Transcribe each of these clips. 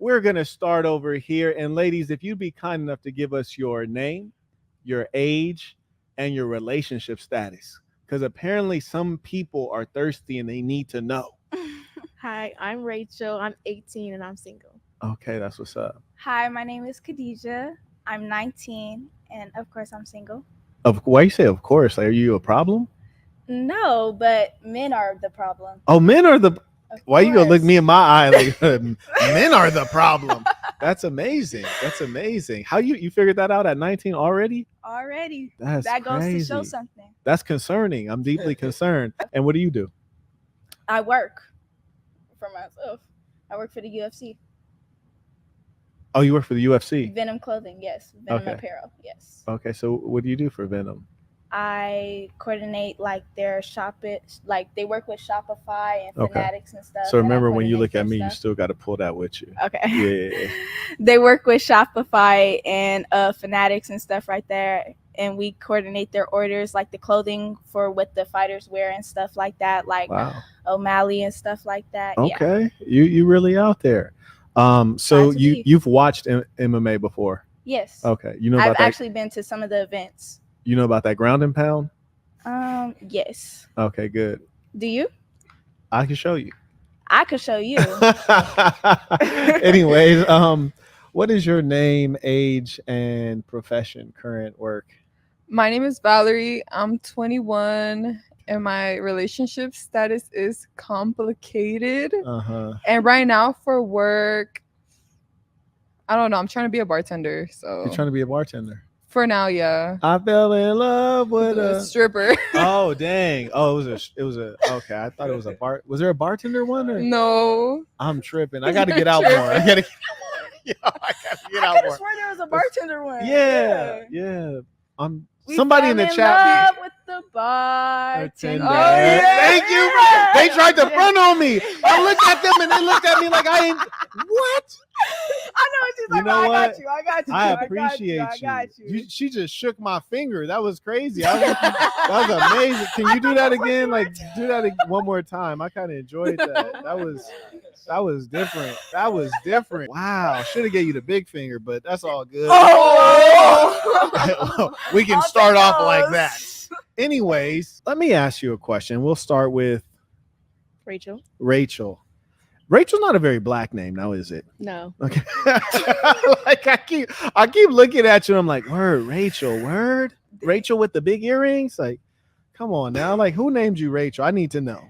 we're going to start over here. And ladies, if you'd be kind enough to give us your name, your age, and your relationship status. Because apparently some people are thirsty and they need to know. Hi, I'm Rachel. I'm 18 and I'm single. Okay, that's what's up. Hi, my name is Khadijah. I'm 19, and of course, I'm single. Why you say of course? Like, are you a problem? No, but men are the problem. Oh, men are the. Of Why you gonna look course. me in my eye like men are the problem? That's amazing. That's amazing. How you figured that out at 19 already? Already? That's That goes crazy. to show something. That's concerning. I'm deeply concerned. And what do you do? I work for myself. I work for the UFC. Oh, you work for the UFC. Venom clothing, yes. Venom Okay. apparel, yes. Okay, so what do you do for Venom? I coordinate like their shop it, like they work with Shopify and Okay. Fanatics and stuff. So and I remember when you coordinate look at their me, you stuff. still got to pull that with you. Okay. Yeah. They work with Shopify and Fanatics and stuff right there, and we coordinate their orders, like the clothing for what the fighters wear and stuff like that, like Wow. O'Malley and stuff like that. Yeah. Okay. You really out there. So Glad to be. you've watched MMA before. Yes. Okay. You know I've about that. actually been to some of the events. You know about that ground and pound? Yes. Okay, good. Do you? I can show you. I could show you. Anyways, what is your name, age, and profession, current work? My name is Valerie. I'm 21 and my relationship status is complicated. Uh-huh. And right now for work, I don't know. I'm trying to be a bartender. So You're trying to be a bartender. for now, yeah. I fell in love with A a stripper. Oh dang. Oh, it was a okay. I thought it was a bar. Was there a bartender one? Or? No. I'm tripping. I gotta get out more. I gotta Yo, I gotta get I out could have more. sworn there was a bartender one. Yeah. We Somebody in fell the chat. love with the bartender. Oh, yeah. Thank you. Yeah. They tried to front on me. I looked at them and they looked at me like I ain't. What? I know it's just You like, know I what? got you. I got you. I got appreciate I got you. She just shook my finger. That was crazy. That was amazing. Can you do that again? Like do that one more time. I kind of enjoyed that. That was different. That was different. Wow. Should have gave you the big finger, but that's all good. Oh! We can I'll start take off like those. that. Anyways, let me ask you a question. We'll start with Rachel? Rachel. Rachel's not a very black name now, is it? No. Okay. Like I keep looking at you. And I'm like, word, Rachel, word, Rachel with the big earrings. Like, come on now. Like, who named you Rachel? I need to know.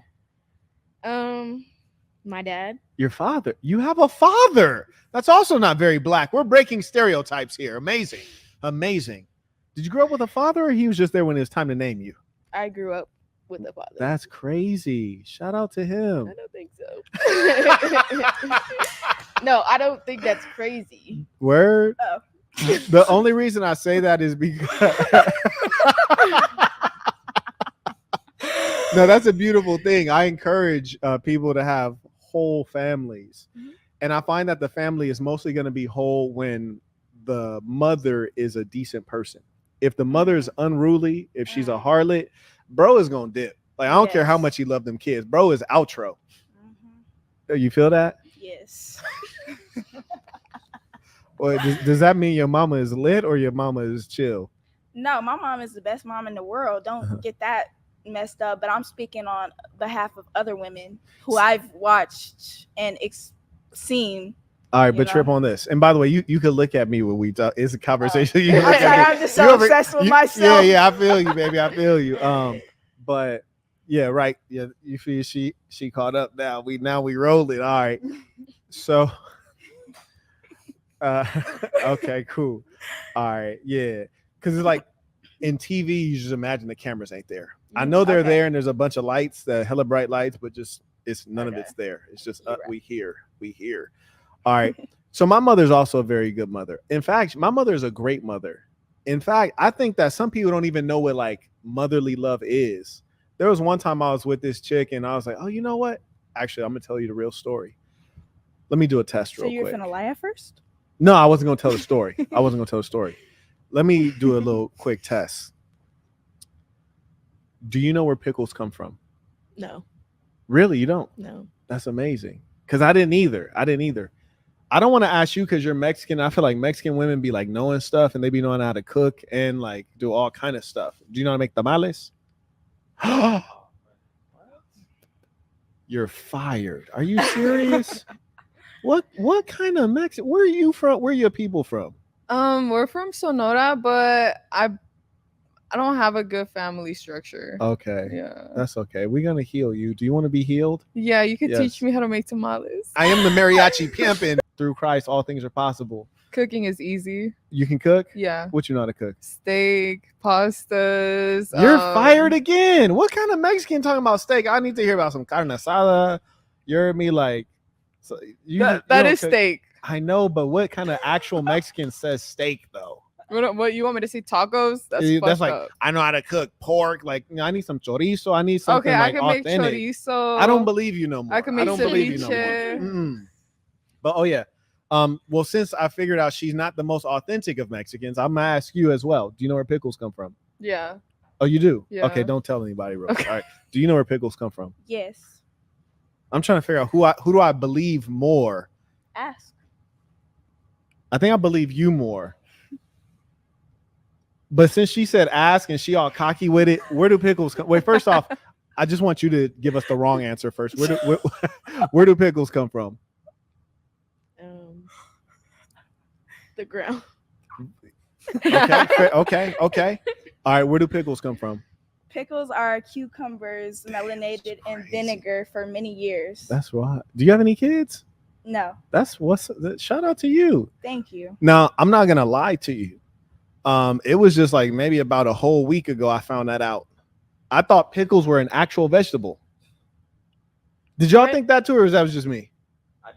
My dad. Your father. You have a father. That's also not very black. We're breaking stereotypes here. Amazing. Amazing. Did you grow up with a father, or he was just there when it was time to name you? I grew up with a father. That's crazy. Shout out to him. I don't think so. No, I don't think that's crazy. Word. Oh. The only reason I say that is because no, that's a beautiful thing. I encourage people to have whole families. Mhm. And I find that the family is mostly going to be whole when the mother is a decent person. If the mother is unruly, if she's a harlot, bro is going to dip. Like, I don't care how Yes. much he loved them kids. Bro is outro. Mhm. You feel that? Yes. Or does that mean your mama is lit or your mama is chill? No, my mom is the best mom in the world. Don't get that messed up. But I'm speaking on behalf of other women who I've watched and seen. All right, You but know? trip on this. And by the way, you could look at me when we talk. It's a conversation. You I'm look sorry, at me. I'm just You so over- obsessed with you- myself. Yeah, I feel you, baby. I feel you. But yeah, right. Yeah, you feel she caught up now. We rolling. All right. So okay, cool. All right, yeah. Because it's like in TV, you just imagine the cameras ain't there. I know they're Okay. there and there's a bunch of lights, the hella bright lights, but just it's none of Okay. it's there. It's just You're right. we hear. All right. So my mother's also a very good mother. In fact, my mother is a great mother. In fact, I think that some people don't even know what like motherly love is. There was one time I was with this chick and I was like, oh, you know what? Actually, I'm gonna tell you the real story. Let me do a test So real you're quick. finna lie at first? No, I wasn't gonna tell the story. Let me do a little quick test. Do you know where pickles come from? No. Really, you don't? No. That's amazing. Because I didn't either. I don't want to ask you because you're Mexican. I feel like Mexican women be like knowing stuff and they be knowing how to cook and like do all kind of stuff. Do you know how to make tamales? You're fired. Are you serious? What kind of Mexican? Where are you from? Where are your people from? We're from Sonora, but I don't have a good family structure. Okay. Yeah. That's okay. We're gonna heal you. Do you want to be healed? Yeah, you could Yes. teach me how to make tamales. I am the mariachi pimpin'. Through Christ, all things are possible. Cooking is easy. You can cook? Yeah. What you know how to cook? Steak, pastas. You're fired again. What kind of Mexican talking about steak? I need to hear about some carne asada. You heard me like so you That don't is cook- steak. I know, but what kind of actual Mexican says steak though? What you want me to say? Tacos? That's That's fucked like up. I know how to cook pork. Like I need some chorizo. I need something Okay, I like can make authentic. chorizo. I don't believe you no more. I can make don't believe you no more. ceviche. Mm-mm. But oh yeah. Well, since I figured out she's not the most authentic of Mexicans, I'm gonna ask you as well. Do you know where pickles come from? Yeah. Oh, you do? Yeah. Okay, don't tell anybody, bro. Okay. All right. Do you know where pickles come from? Yes. I'm trying to figure out who do I believe more. Ask. I think I believe you more. But since she said ask and she all cocky with it, where do pickles come? Wait, first off, I just want you to give us the wrong answer first. Where do pickles come from? The ground. Okay. All right, where do pickles come from? Pickles are cucumbers melanated in vinegar for many years. That's right. Do you have any kids? No, That's shout out to you. thank you. Now, I'm not gonna lie to you. It was just like maybe about a whole week ago I found that out. I thought pickles were an actual vegetable. Did y'all Right. think that too, or that was just me? I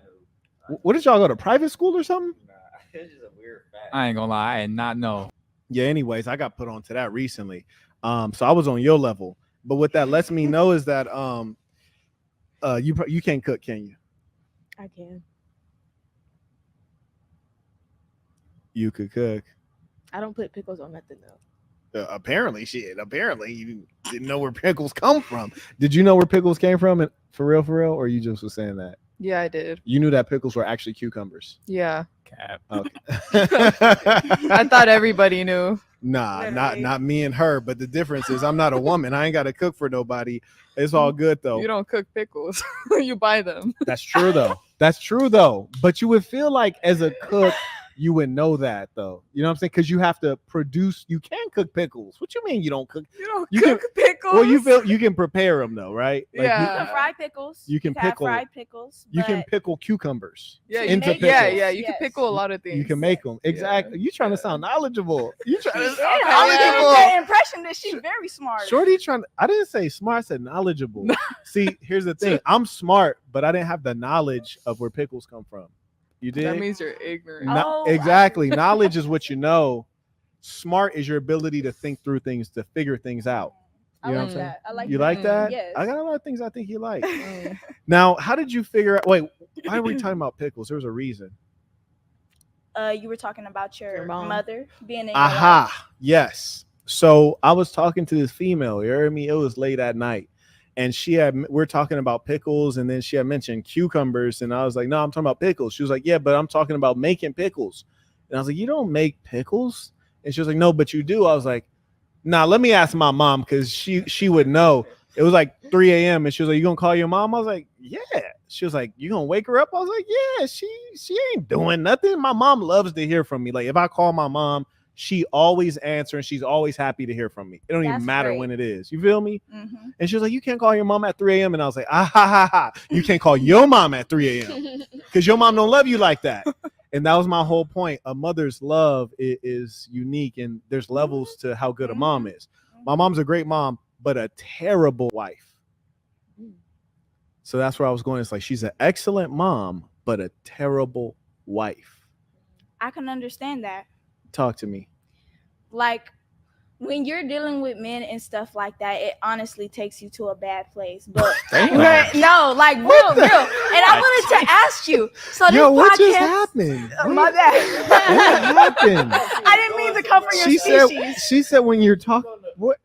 know. What did y'all go to private school or something? Nah, it's just a weird fact. I ain't gonna lie, I did not know. Yeah. Anyways, I got put onto that recently. So I was on your level. But what that lets me know is that you can't cook, can you? I can. You could cook. I don't put pickles on nothing though. Apparently you didn't know where pickles come from. Did you know where pickles came from? And for real, or you just was saying that? Yeah, I did. You knew that pickles were actually cucumbers. Yeah. Cap. Okay. I thought everybody knew. Nah, Literally. not me and her. But the difference is I'm not a woman. I ain't got to cook for nobody. It's all good though. You don't cook pickles. You buy them. That's true though. But you would feel like as a cook, you would know that though. You know what I'm saying? Because you have to produce. You can cook pickles. What you mean you don't cook? You don't You cook pickles. Well, you feel you can prepare them though, right? Like, Yeah. You can fry pickles. You can have pickle- fried pickles. You can but pickle cucumbers. Yeah, into make- pickles. yeah. You Yes. can pickle a lot of things. You can make them. Exactly. You trying to sound knowledgeable. You trying to Yeah, sound I was giving knowledgeable. the impression that she's very smart. Shorty trying to, I didn't say smart, I said knowledgeable. See, here's the thing. I'm smart, but I didn't have the knowledge of where pickles come from. You did? That means you're ignorant. Oh, exactly. Knowledge is what you know. Smart is your ability to think through things, to figure things out. I You know like what I'm saying? that. I like You that. like that? Yes. I got a lot of things I think you like. Mm. Now, how did you figure out? Wait, why are we talking about pickles? There was a reason. You were talking about your Your mom. mother being in your Aha. Yes. So I was talking to this female. You heard me? It was late at night. And we're talking about pickles, and then she had mentioned cucumbers, and I was like, no, I'm talking about pickles. She was like, yeah, but I'm talking about making pickles. And I was like, you don't make pickles? And she was like, no, but you do. I was like, nah, let me ask my mom, because she would know. It was like 3 a.m. and she was like, you gonna call your mom? I was like, yeah. She was like, you gonna wake her up? I was like, yeah, she ain't doing nothing. My mom loves to hear from me. Like if I call my mom, she always answers and she's always happy to hear from me. It don't even That's matter great. when it is. You feel me? Mm-hmm. And she was like, you can't call your mom at 3 a.m. And I was like, ah ha ha ha. You can't call your mom at 3 a.m. because your mom don't love you like that. And that was my whole point. A mother's love is unique, and there's levels to how good a mom is. My mom's a great mom, but a terrible wife. So that's where I was going. It's like she's an excellent mom, but a terrible wife. I can understand that. Talk to me. Like when you're dealing with men and stuff like that, it honestly takes you to a bad place. But no, like real. And I wanted to ask you. So this Yo, what podcast, just happened? My bad. What happened? I didn't mean to come for your She species. said when you're talking, what?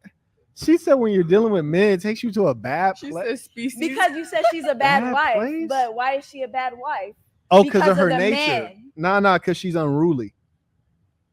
She said when you're dealing with men, it takes you to a bad She place. said species. Because you said she's a bad Bad wife. place? But why is she a bad wife? Oh, because of Because of her the nature. man. Nah, because she's unruly.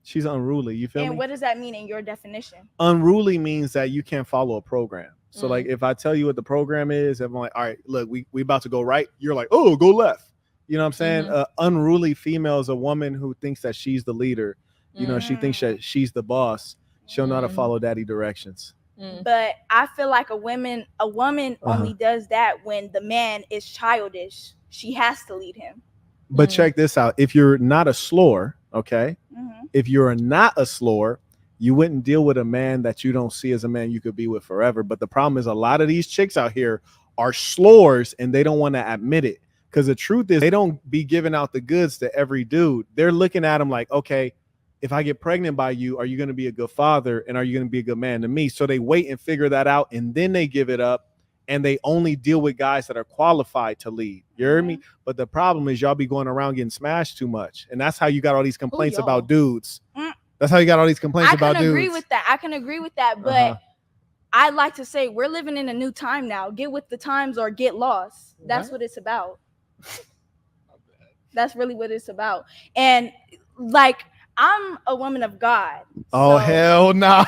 She's unruly. You feel And me? what does that mean in your definition? Unruly means that you can't follow a program. So Mm. like if I tell you what the program is, if I'm like, all right, look, we about to go right, you're like, oh, go left. You know what I'm saying? Mhm. Unruly female is a woman who thinks that she's the leader. You know, she thinks that she's the boss. She'll know how to Mhm. follow daddy directions. Mm. But I feel like a woman Uh-huh. only does that when the man is childish. She has to lead him. But Mm. check this out. If you're not a slower, okay? Mm-hmm. If you're not a slower, you wouldn't deal with a man that you don't see as a man you could be with forever. But the problem is a lot of these chicks out here are slowers and they don't want to admit it. Because the truth is they don't be giving out the goods to every dude. They're looking at him like, okay, if I get pregnant by you, are you going to be a good father? And are you going to be a good man to me? So they wait and figure that out. And then they give it up. And they only deal with guys that are qualified to lead. You hear me? But the problem is y'all be going around getting smashed too much. And that's how you got all these complaints y'all? about dudes. Mm. That's how you got all these complaints I about can dudes. agree with that. I can agree with that. But Uh-huh. I like to say we're living in a new time now. Get with the times or get lost. That's what it's about. That's really what it's about. And like I'm a woman of God. Oh, so- hell no.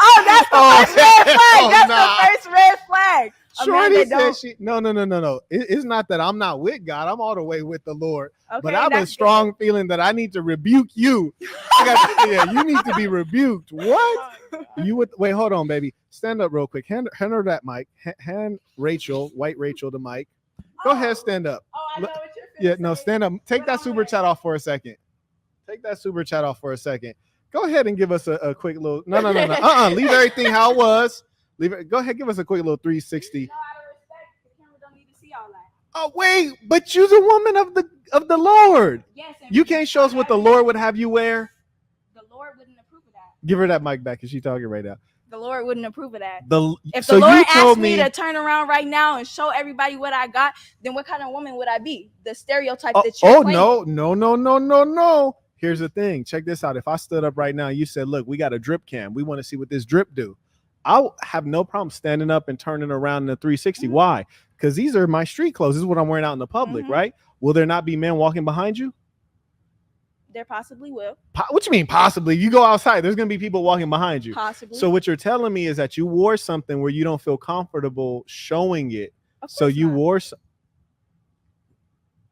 Oh, that's the first red flag. hell That's nah. the first red flag. A man Shorty that said don't- she no. It's not that I'm not with God. I'm all the way with the Lord. Okay, But I have a that's strong feeling that I need to rebuke you. You need to be rebuked. What? You would wait, hold on, baby. Stand up real quick. Hand her that mic. Hand Rachel, white Rachel, the mic. Go ahead, stand up. Oh, I know what you're Yeah, no, stand up. Take that super chat off for a second. Take that super chat off for a second. Go ahead and give us a quick little. No. Leave everything how it was. Leave it. Go ahead, give us a quick little 360. Oh wait, but you're the woman of the Lord. Yes, You can't show us what the Lord would have you wear. The Lord wouldn't approve of that. Give her that mic back because she's talking right now. The Lord wouldn't approve of that. If So the Lord you told asked me to turn around right now and show everybody what I got, then what kind of woman would I be? The stereotype that you're claiming. No. Here's the thing. Check this out. If I stood up right now, you said, "Look, we got a drip cam. We want to see what this drip do." I'll have no problem standing up and turning around in a 360. Mm-hmm. Why? Because these are my street clothes. This is what I'm wearing out in the public, Mhm. right? Will there not be men walking behind you? There possibly will. What you mean possibly? You go outside, there's going to be people walking behind you. Possibly. So what you're telling me is that you wore something where you don't feel comfortable showing it. Of So course you not.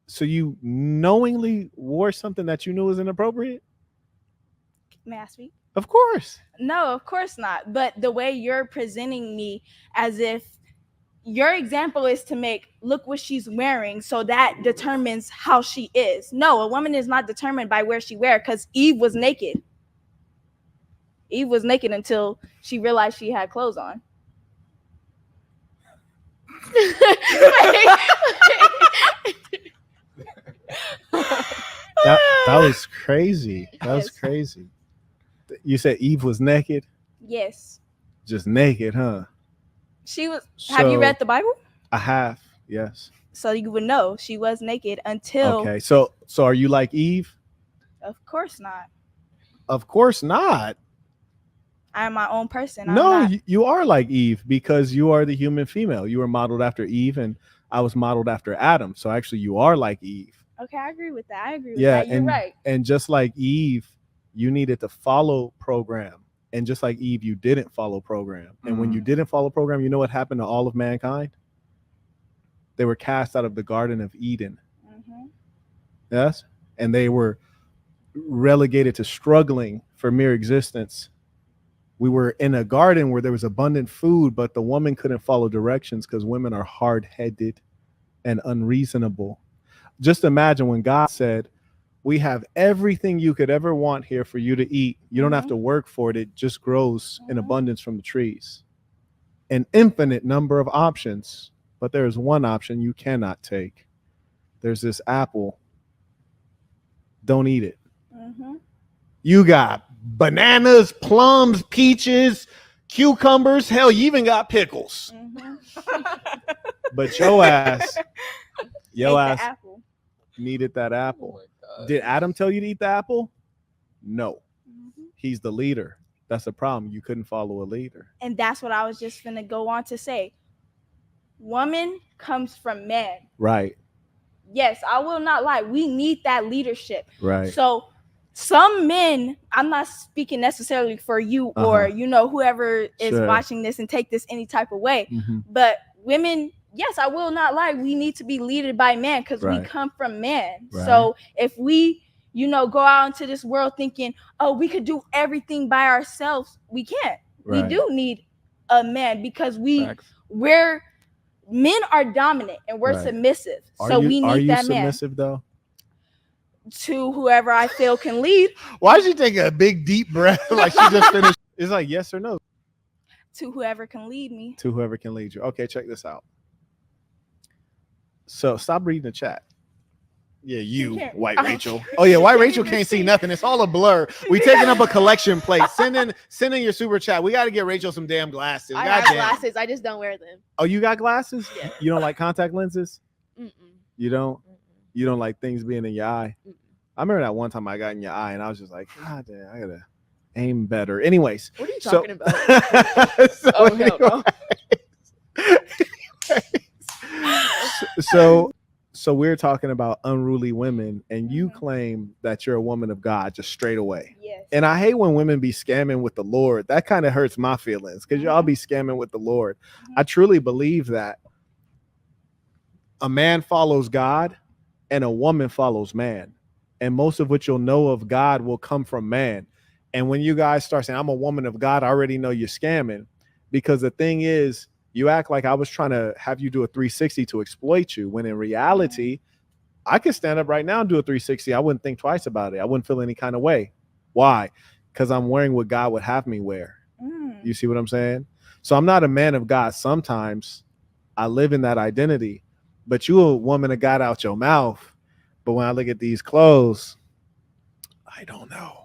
so you knowingly wore something that you knew was inappropriate? May I speak? Of course. No, of course not. But the way you're presenting me as if your example is to make look what she's wearing, so that determines how she is. No, a woman is not determined by where she wear, because Eve was naked. Eve was naked until she realized she had clothes on. That was crazy. That was Yes. crazy. You said Eve was naked? Yes. Just naked, huh? She was. Have you So- read the Bible? I have, yes. So you would know she was naked until. Okay. So are you like Eve? Of course not. Of course not. I am my own person. I'm No, not. you are like Eve because you are the human female. You were modeled after Eve and I was modeled after Adam. So actually you are like Eve. Okay, I agree with that. I agree with Yeah, that. You're and right. and just like Eve, you needed to follow program. And just like Eve, you didn't follow program. And when you didn't follow program, you know what happened to all of mankind? They were cast out of the Garden of Eden. Mhm. Yes? And they were relegated to struggling for mere existence. We were in a garden where there was abundant food, but the woman couldn't follow directions because women are hard-headed and unreasonable. Just imagine when God said, we have everything you could ever want here for you to eat. You don't have to work for it. It just grows in abundance from the trees. An infinite number of options, but there is one option you cannot take. There's this apple. Don't eat it. Mhm. You got bananas, plums, peaches, cucumbers. Hell, you even got pickles. Mhm. But your ass Ate the apple. needed that apple. Oh my God. Did Adam tell you to eat the apple? No. Mhm. He's the leader. That's the problem. You couldn't follow a leader. And that's what I was just finna go on to say. Woman comes from man. Right. yes, I will not lie. We need that leadership. Right. So some men, I'm not speaking necessarily for you or, whoever is Sure. watching this and take this any type of way, Mhm. but women, yes, I will not lie. We need to be led by man because we Right. come from man. Right. So if we, go out into this world thinking, oh, we could do everything by ourselves, we can't. Right. We do need a man because Facts. men are dominant and we're Right. submissive. Are So you, we are need you that man submissive though? to whoever I feel can lead, Why did you take a big deep breath like she just finished? It's like yes or no. to whoever can lead me. To whoever can lead you. Okay, check this out. So stop reading the chat. Yeah, you, can't- white oh. Rachel. Oh yeah, white Can't Rachel even can't see see. nothing. It's all a blur. We taking up a collection plate. Send in your super chat. We got to get Rachel some damn glasses. I got Goddamn. glasses. I just don't wear them. Oh, you got glasses? Yeah. You don't like contact lenses? Mm-mm. You don't? Mm-mm. You don't like things being in your eye? Mm-mm. I remember that one time I got in your eye and I was just like, God damn, I gotta aim better. Anyways. What are you So- talking about? so, Oh, hell no. so we're talking about unruly women, and you Mhm. claim that you're a woman of God just straight away. Yes. And I hate when women be scamming with the Lord. That kind of hurts my feelings because y'all be scamming with the Lord. I truly believe that a man follows God and a woman follows man. And most of what you'll know of God will come from man. And when you guys start saying, I'm a woman of God, I already know you're scamming. Because the thing is, you act like I was trying to have you do a 360 to exploit you, when in reality, I could stand up right now and do a 360. I wouldn't think twice about it. I wouldn't feel any kind of way. Why? Because I'm wearing what God would have me wear. Mm. You see what I'm saying? So I'm not a man of God. Sometimes I live in that identity, but you a woman of God out your mouth. But when I look at these clothes, I don't know.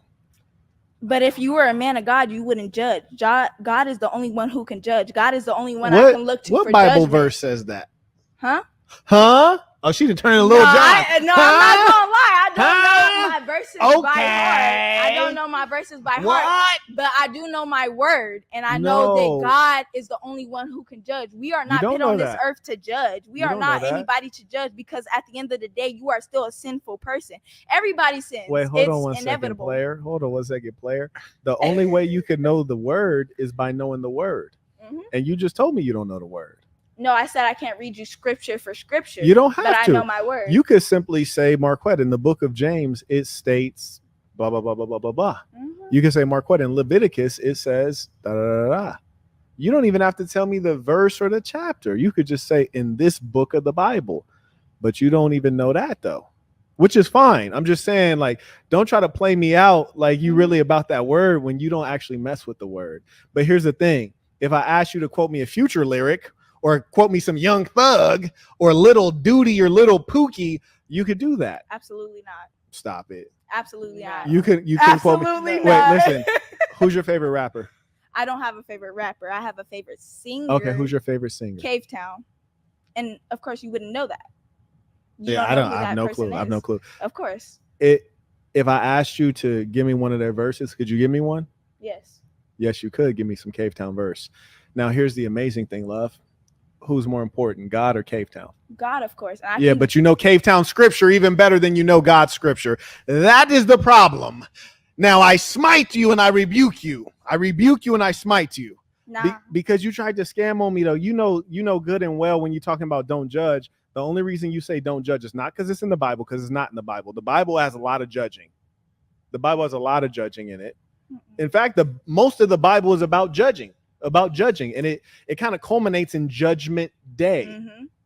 But if you were a man of God, you wouldn't judge. God is the only one who can judge. God is the only one I can look to What for Bible judgment. verse says that? Huh? Huh? Oh, she done turned a little John. I'm not gonna lie. I don't Huh? know my verses by heart. Okay. I don't know my verses by heart, What? but I do know my word, and I No. know that God is the only one who can judge. We are not don't put know on this that. earth to judge. We You are don't know not that. anybody to judge, because at the end of the day, you are still a sinful person. Everybody sins. Wait, hold it's on one second, inevitable. player. Hold on one second, player. The only way you can know the word is by knowing the word. Mhm. And you just told me you don't know the word. No, I said I can't read you scripture for scripture. You don't have but to. I know my word. You could simply say, Marquette, in the book of James, it states blah, blah, blah, blah, blah, blah, blah. Mhm. You can say, Marquette, in Leviticus, it says da, da, da, da. You don't even have to tell me the verse or the chapter. You could just say, in this book of the Bible. But you don't even know that, though, which is fine. I'm just saying, like, don't try to play me out like you really about that word when you don't actually mess with the word. But here's the thing. If I ask you to quote me a Future lyric, or quote me some Young Thug, or Little Duty, or Little Pookie, you could do that. Absolutely not. Stop it. Absolutely not. You can quote me. Absolutely Wait, not. listen. Who's your favorite rapper? I don't have a favorite rapper. I have a favorite singer. Okay, who's your favorite singer? Cave Town. And of course, you wouldn't know that. You Yeah, know I who have that no person clue. I have no is. clue. Of course. If I asked you to give me one of their verses, could you give me one? Yes. Yes, you could give me some Cave Town verse. Now, here's the amazing thing, love. Who's more important, God or Cave Town? God, of course. And I Yeah, think but you know Cave Town scripture even better than you know God's scripture. That is the problem. Now I smite you and I rebuke you. I rebuke you and I smite you. nah. Because you tried to scam on me, though. You know good and well when you're talking about don't judge. The only reason you say don't judge is not because it's in the Bible, because it's not in the Bible. The Bible has a lot of judging. The Bible has a lot of judging in it. In fact, most of the Bible is about judging, and it kind of culminates in Judgment Day.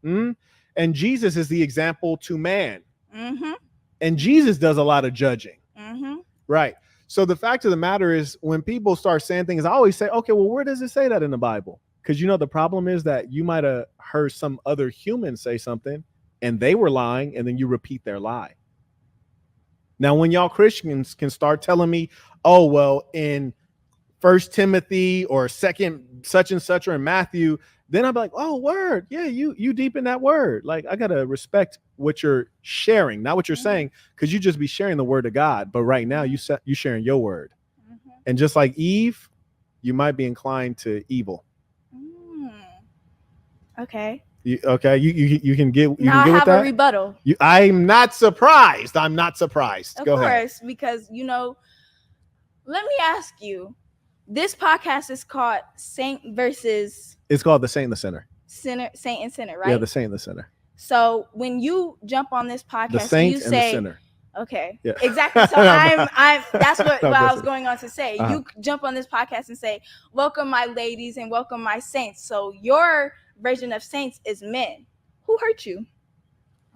Mm-hmm. And Jesus is the example to man. Mm-hmm. And Jesus does a lot of judging. Mm-hmm. Right. So the fact of the matter is, when people start saying things, I always say, okay, well, where does it say that in the Bible? Because the problem is that you might have heard some other human say something and they were lying, and then you repeat their lie. Now, when y'all Christians can start telling me, oh, well, in 1 Timothy or 2 such and such, or in Matthew, then I'm like, oh, word. Yeah, you deep in that word. Like, I got to respect what you're sharing, not what you're saying, because you just be sharing the word of God. But right now you sharing your word. Mm-hmm. And just like Eve, you might be inclined to evil. Okay. Okay, you can get Now I with have a that. rebuttal. I'm not surprised. I'm not surprised. Of Go ahead. course, because let me ask you. This podcast is called Saint versus It's called the Saint in the Center. Sinner, Saint and Sinner, right? Yeah, the Saint in the Center. So when you jump on this The podcast, Saint you and the say, Sinner. okay, Yeah. exactly. So I'm that's what No, I that's was it. going on to say. Uh-huh. You jump on this podcast and say, welcome my ladies and welcome my saints. So your version of saints is men. Who hurt you?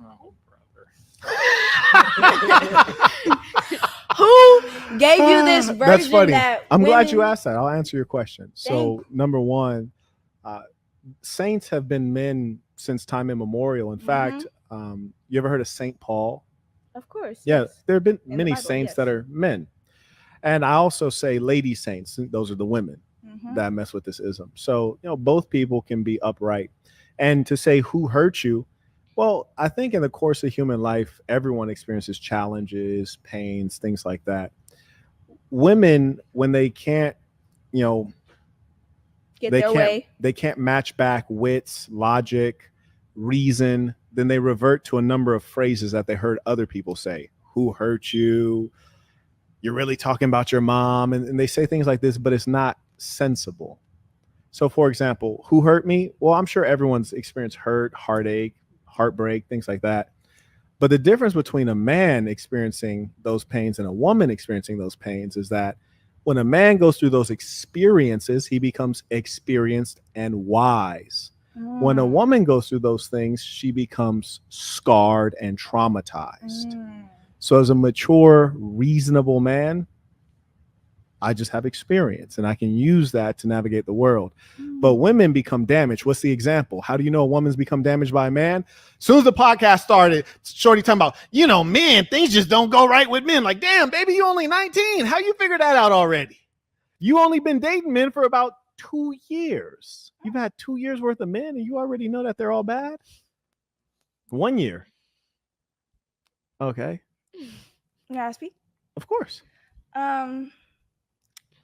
Oh, brother. Who gave you this version? That's funny. That I'm glad you women- asked that. I'll answer your question. So, number one, saints have been men since time immemorial. In fact, you ever heard of Saint Paul? Of course. Yeah, yes. there have been the many Bible, saints yes. that are men. And I also say lady saints. Those are the women Mhm. that mess with this ism. So, both people can be upright. And to say who hurt you, well, I think in the course of human life, everyone experiences challenges, pains, things like that. Women, when they can't, Get they their can't way. they can't match back wits, logic, reason, then they revert to a number of phrases that they heard other people say. Who hurt you? You're really talking about your mom. And they say things like this, but it's not sensible. So, for example, who hurt me? Well, I'm sure everyone's experienced hurt, heartache, heartbreak, things like that. But the difference between a man experiencing those pains and a woman experiencing those pains is that when a man goes through those experiences, he becomes experienced and wise. When a woman goes through those things, she becomes scarred and traumatized. So as a mature, reasonable man, I just have experience and I can use that to navigate the world. But women become damaged. What's the example? How do you know a woman's become damaged by a man? As soon as the podcast started, Shorty talking about, men, things just don't go right with men. Like, damn, baby, you only 19. How you figure that out already? You only been dating men for about 2 years. You've had 2 years worth of men and you already know that they're all bad? 1 year. Okay. Can I speak? Of course.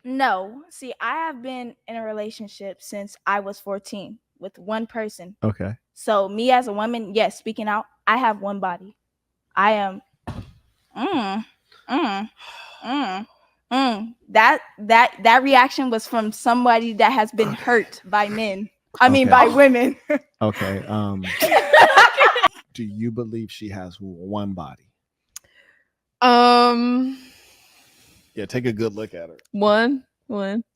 No. See, I have been in a relationship since I was 14 with one person. Okay. So me as a woman, yes, speaking out, I have one body. I am that reaction was from somebody that has been hurt by men. I mean by women. Okay. Do you believe she has one body? Yeah, take a good look at her. One,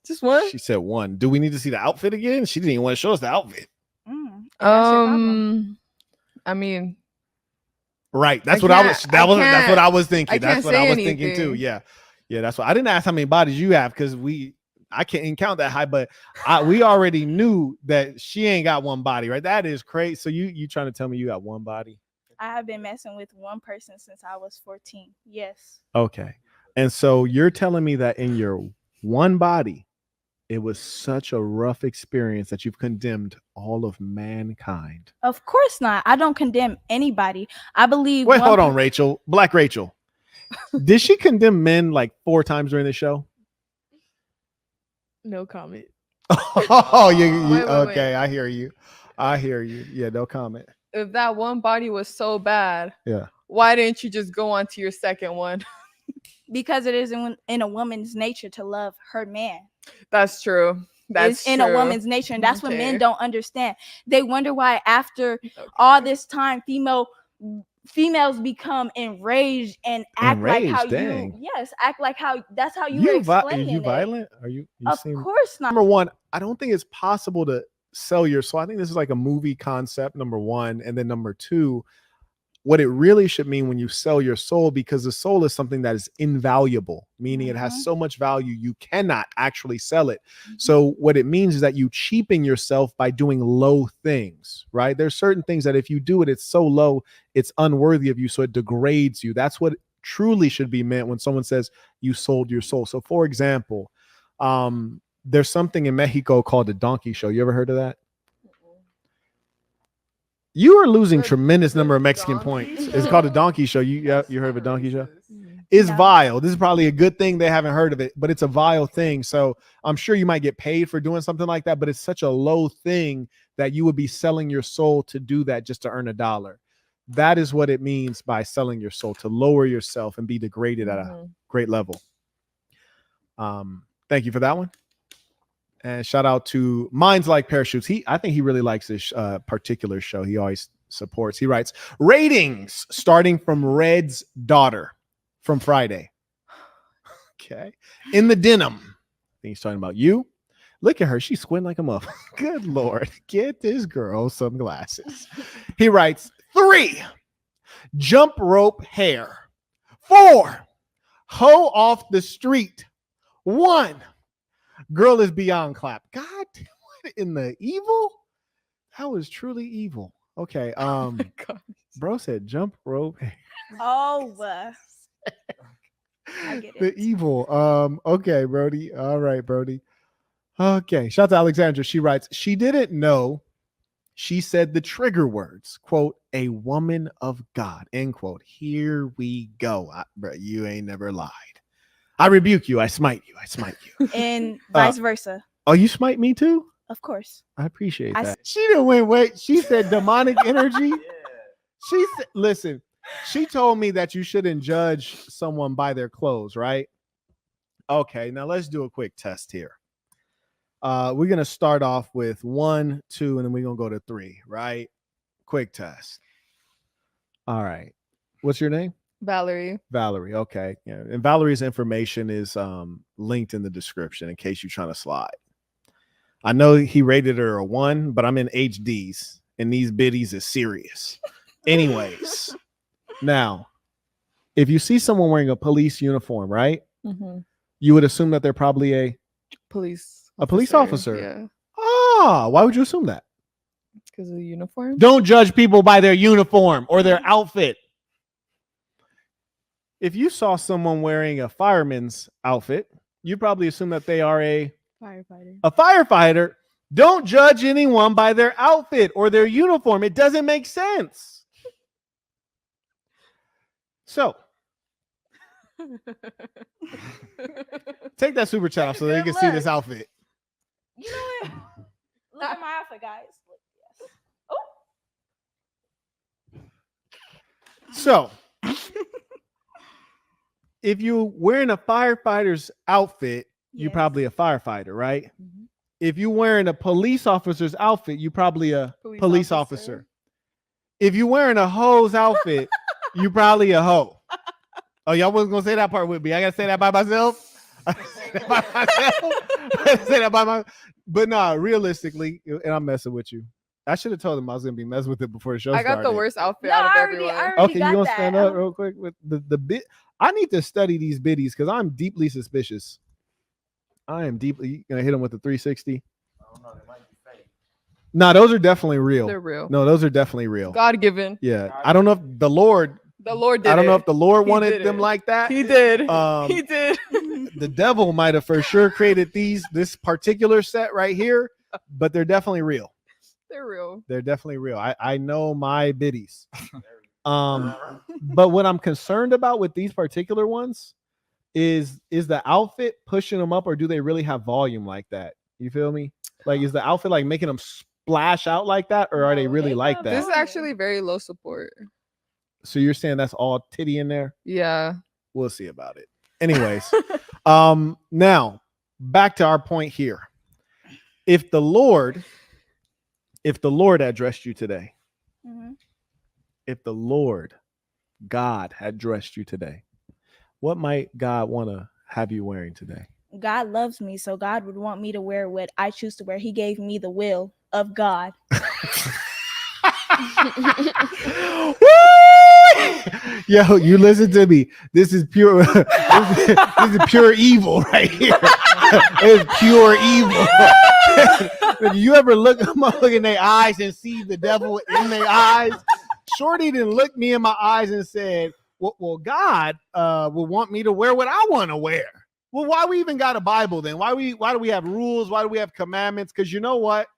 just one. She said one. Do we need to see the outfit again? She didn't even want to show us the outfit. I mean, right. That's I what I can't- was. That's what I was thinking. I That's can't what I say was thinking too. anything. Yeah. That's what I didn't ask how many bodies you have because I can't count that high, but we already knew that she ain't got one body, right? That is crazy. So you trying to tell me you got one body? I have been messing with one person since I was 14. Yes. Okay. And so you're telling me that in your one body, it was such a rough experience that you've condemned all of mankind. Of course not. I don't condemn anybody. I believe. Wait, hold on, Rachel. Black Rachel. Did she condemn men like 4 times during the show? No comment. Oh, Wait. okay. I hear you. Yeah, no comment. If that one body was so bad, Yeah. why didn't you just go on to your second one? Because it is in a woman's nature to love her man. That's true. That's It's in a woman's nature, and that's what Okay. men don't understand. They wonder why after all this time, females become enraged and act like how dang. act like how that's how you You were explaining you it. violent? Are you Of seem course not. Number one, I don't think it's possible to sell your soul. I think this is like a movie concept, number one. And then number two, what it really should mean when you sell your soul, because the soul is something that is invaluable, meaning it has so much value, you cannot actually sell it. So what it means is that you cheapen yourself by doing low things, right? There's certain things that if you do it, it's so low, it's unworthy of you. So it degrades you. That's what truly should be meant when someone says you sold your soul. So for example, there's something in Mexico called the donkey show. You ever heard of that? You are losing tremendous number of Mexican points. It's called a donkey show. You heard of a donkey show? It's vile. This is probably a good thing they haven't heard of it, but it's a vile thing. So I'm sure you might get paid for doing something like that, but it's such a low thing that you would be selling your soul to do that just to earn $1. That is what it means by selling your soul, to lower yourself and be degraded at a great level. Thank you for that one. And shout out to Minds Like Parachutes. I think he really likes this particular show. He always supports. He writes, ratings starting from Red's daughter from Friday. Okay. In the denim. I think he's talking about you. Look at her. She's squinting like a muff. Good Lord. Get this girl some glasses. He writes, 3, jump rope hair. 4, hoe off the street. 1, girl is beyond clap. God, what in the evil? That was truly evil. Okay. Bro said jump rope hair. Oh, I get it. The evil. Okay, Brody. All right, Brody. Okay. Shout out to Alexandra. She writes, she didn't know. She said the trigger words, quote, a woman of God, end quote. Here we go. Bro, you ain't never lied. I rebuke you. I smite you. I smite you. And vice versa. Oh, you smite me too? Of course. I appreciate that. She didn't wait. She said demonic energy. She said, listen, she told me that you shouldn't judge someone by their clothes, right? Okay, now let's do a quick test here. We're going to start off with 1, 2, and then we're going to go to 3, right? Quick test. All right. What's your name? Valerie. Valerie. Okay. Yeah. And Valerie's information is linked in the description in case you're trying to slide. I know he rated her a 1, but I'm in HDs and these biddies is serious. Anyways, now, if you see someone wearing a police uniform, right? Mm-hmm. You would assume that they're probably a police officer. Yeah. Ah, why would you assume that? Because of the uniform. Don't judge people by their uniform or their outfit. If you saw someone wearing a fireman's outfit, you probably assume that they are a firefighter. Don't judge anyone by their outfit or their uniform. It doesn't make sense. So, take that super chat off so they can see this outfit. You know what? Look at my outfit, guys. Yes. Oh. So, if you're wearing a firefighter's outfit, you're probably a firefighter, right? Mm-hmm. If you're wearing a police officer's outfit, you're probably a police officer. If you're wearing a hoe's outfit, you're probably a hoe. Oh, y'all wasn't going to say that part with me. I got to say that by myself. But no, realistically, and I'm messing with you. I should have told him I was going to be messing with it before the show started. I got the worst outfit out of everyone. Okay, you want to stand up real quick with the bit? I need to study these biddies because I'm deeply suspicious. I am deeply going to hit them with the 360. I don't know. They might be fake. No, those are definitely real. They're real. No, those are definitely real. God given. Yeah. I don't know if the Lord did I don't know if the Lord wanted them like that. He did. He did. The devil might have for sure created this particular set right here, but they're definitely real. They're real. They're definitely real. I know my biddies. But what I'm concerned about with these particular ones is the outfit pushing them up, or do they really have volume like that? You feel me? Like, is the outfit like making them splash out like that, or are they really like that? This is actually very low support. So you're saying that's all titty in there? Yeah. We'll see about it. Anyways, now back to our point here. If the Lord addressed you today, mm-hmm. If the Lord God had dressed you today, what might God want to have you wearing today? God loves me, so God would want me to wear what I choose to wear. He gave me the will of God. Yo, you listen to me. This is pure. This is pure evil right here. It's pure evil. If you ever look in their eyes and see the devil in their eyes, Shorty didn't look me in my eyes and said, "Well, God will want me to wear what I want to wear." Well, why we even got a Bible then? Why do we have rules? Why do we have commandments? Because you know what?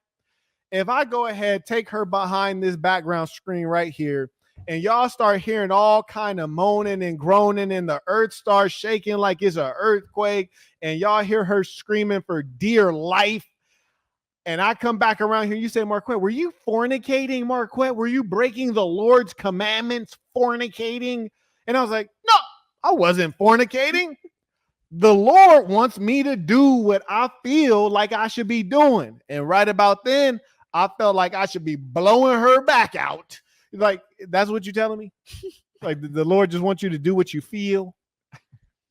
If I go ahead, take her behind this background screen right here, and y'all start hearing all kind of moaning and groaning, and the earth starts shaking like it's an earthquake, and y'all hear her screaming for dear life, and I come back around here, you say, Marquett, were you fornicating, Marquett? Were you breaking the Lord's commandments, fornicating? And I was like, no, I wasn't fornicating. The Lord wants me to do what I feel like I should be doing. And right about then, I felt like I should be blowing her back out. Like, that's what you're telling me? Like, the Lord just wants you to do what you feel?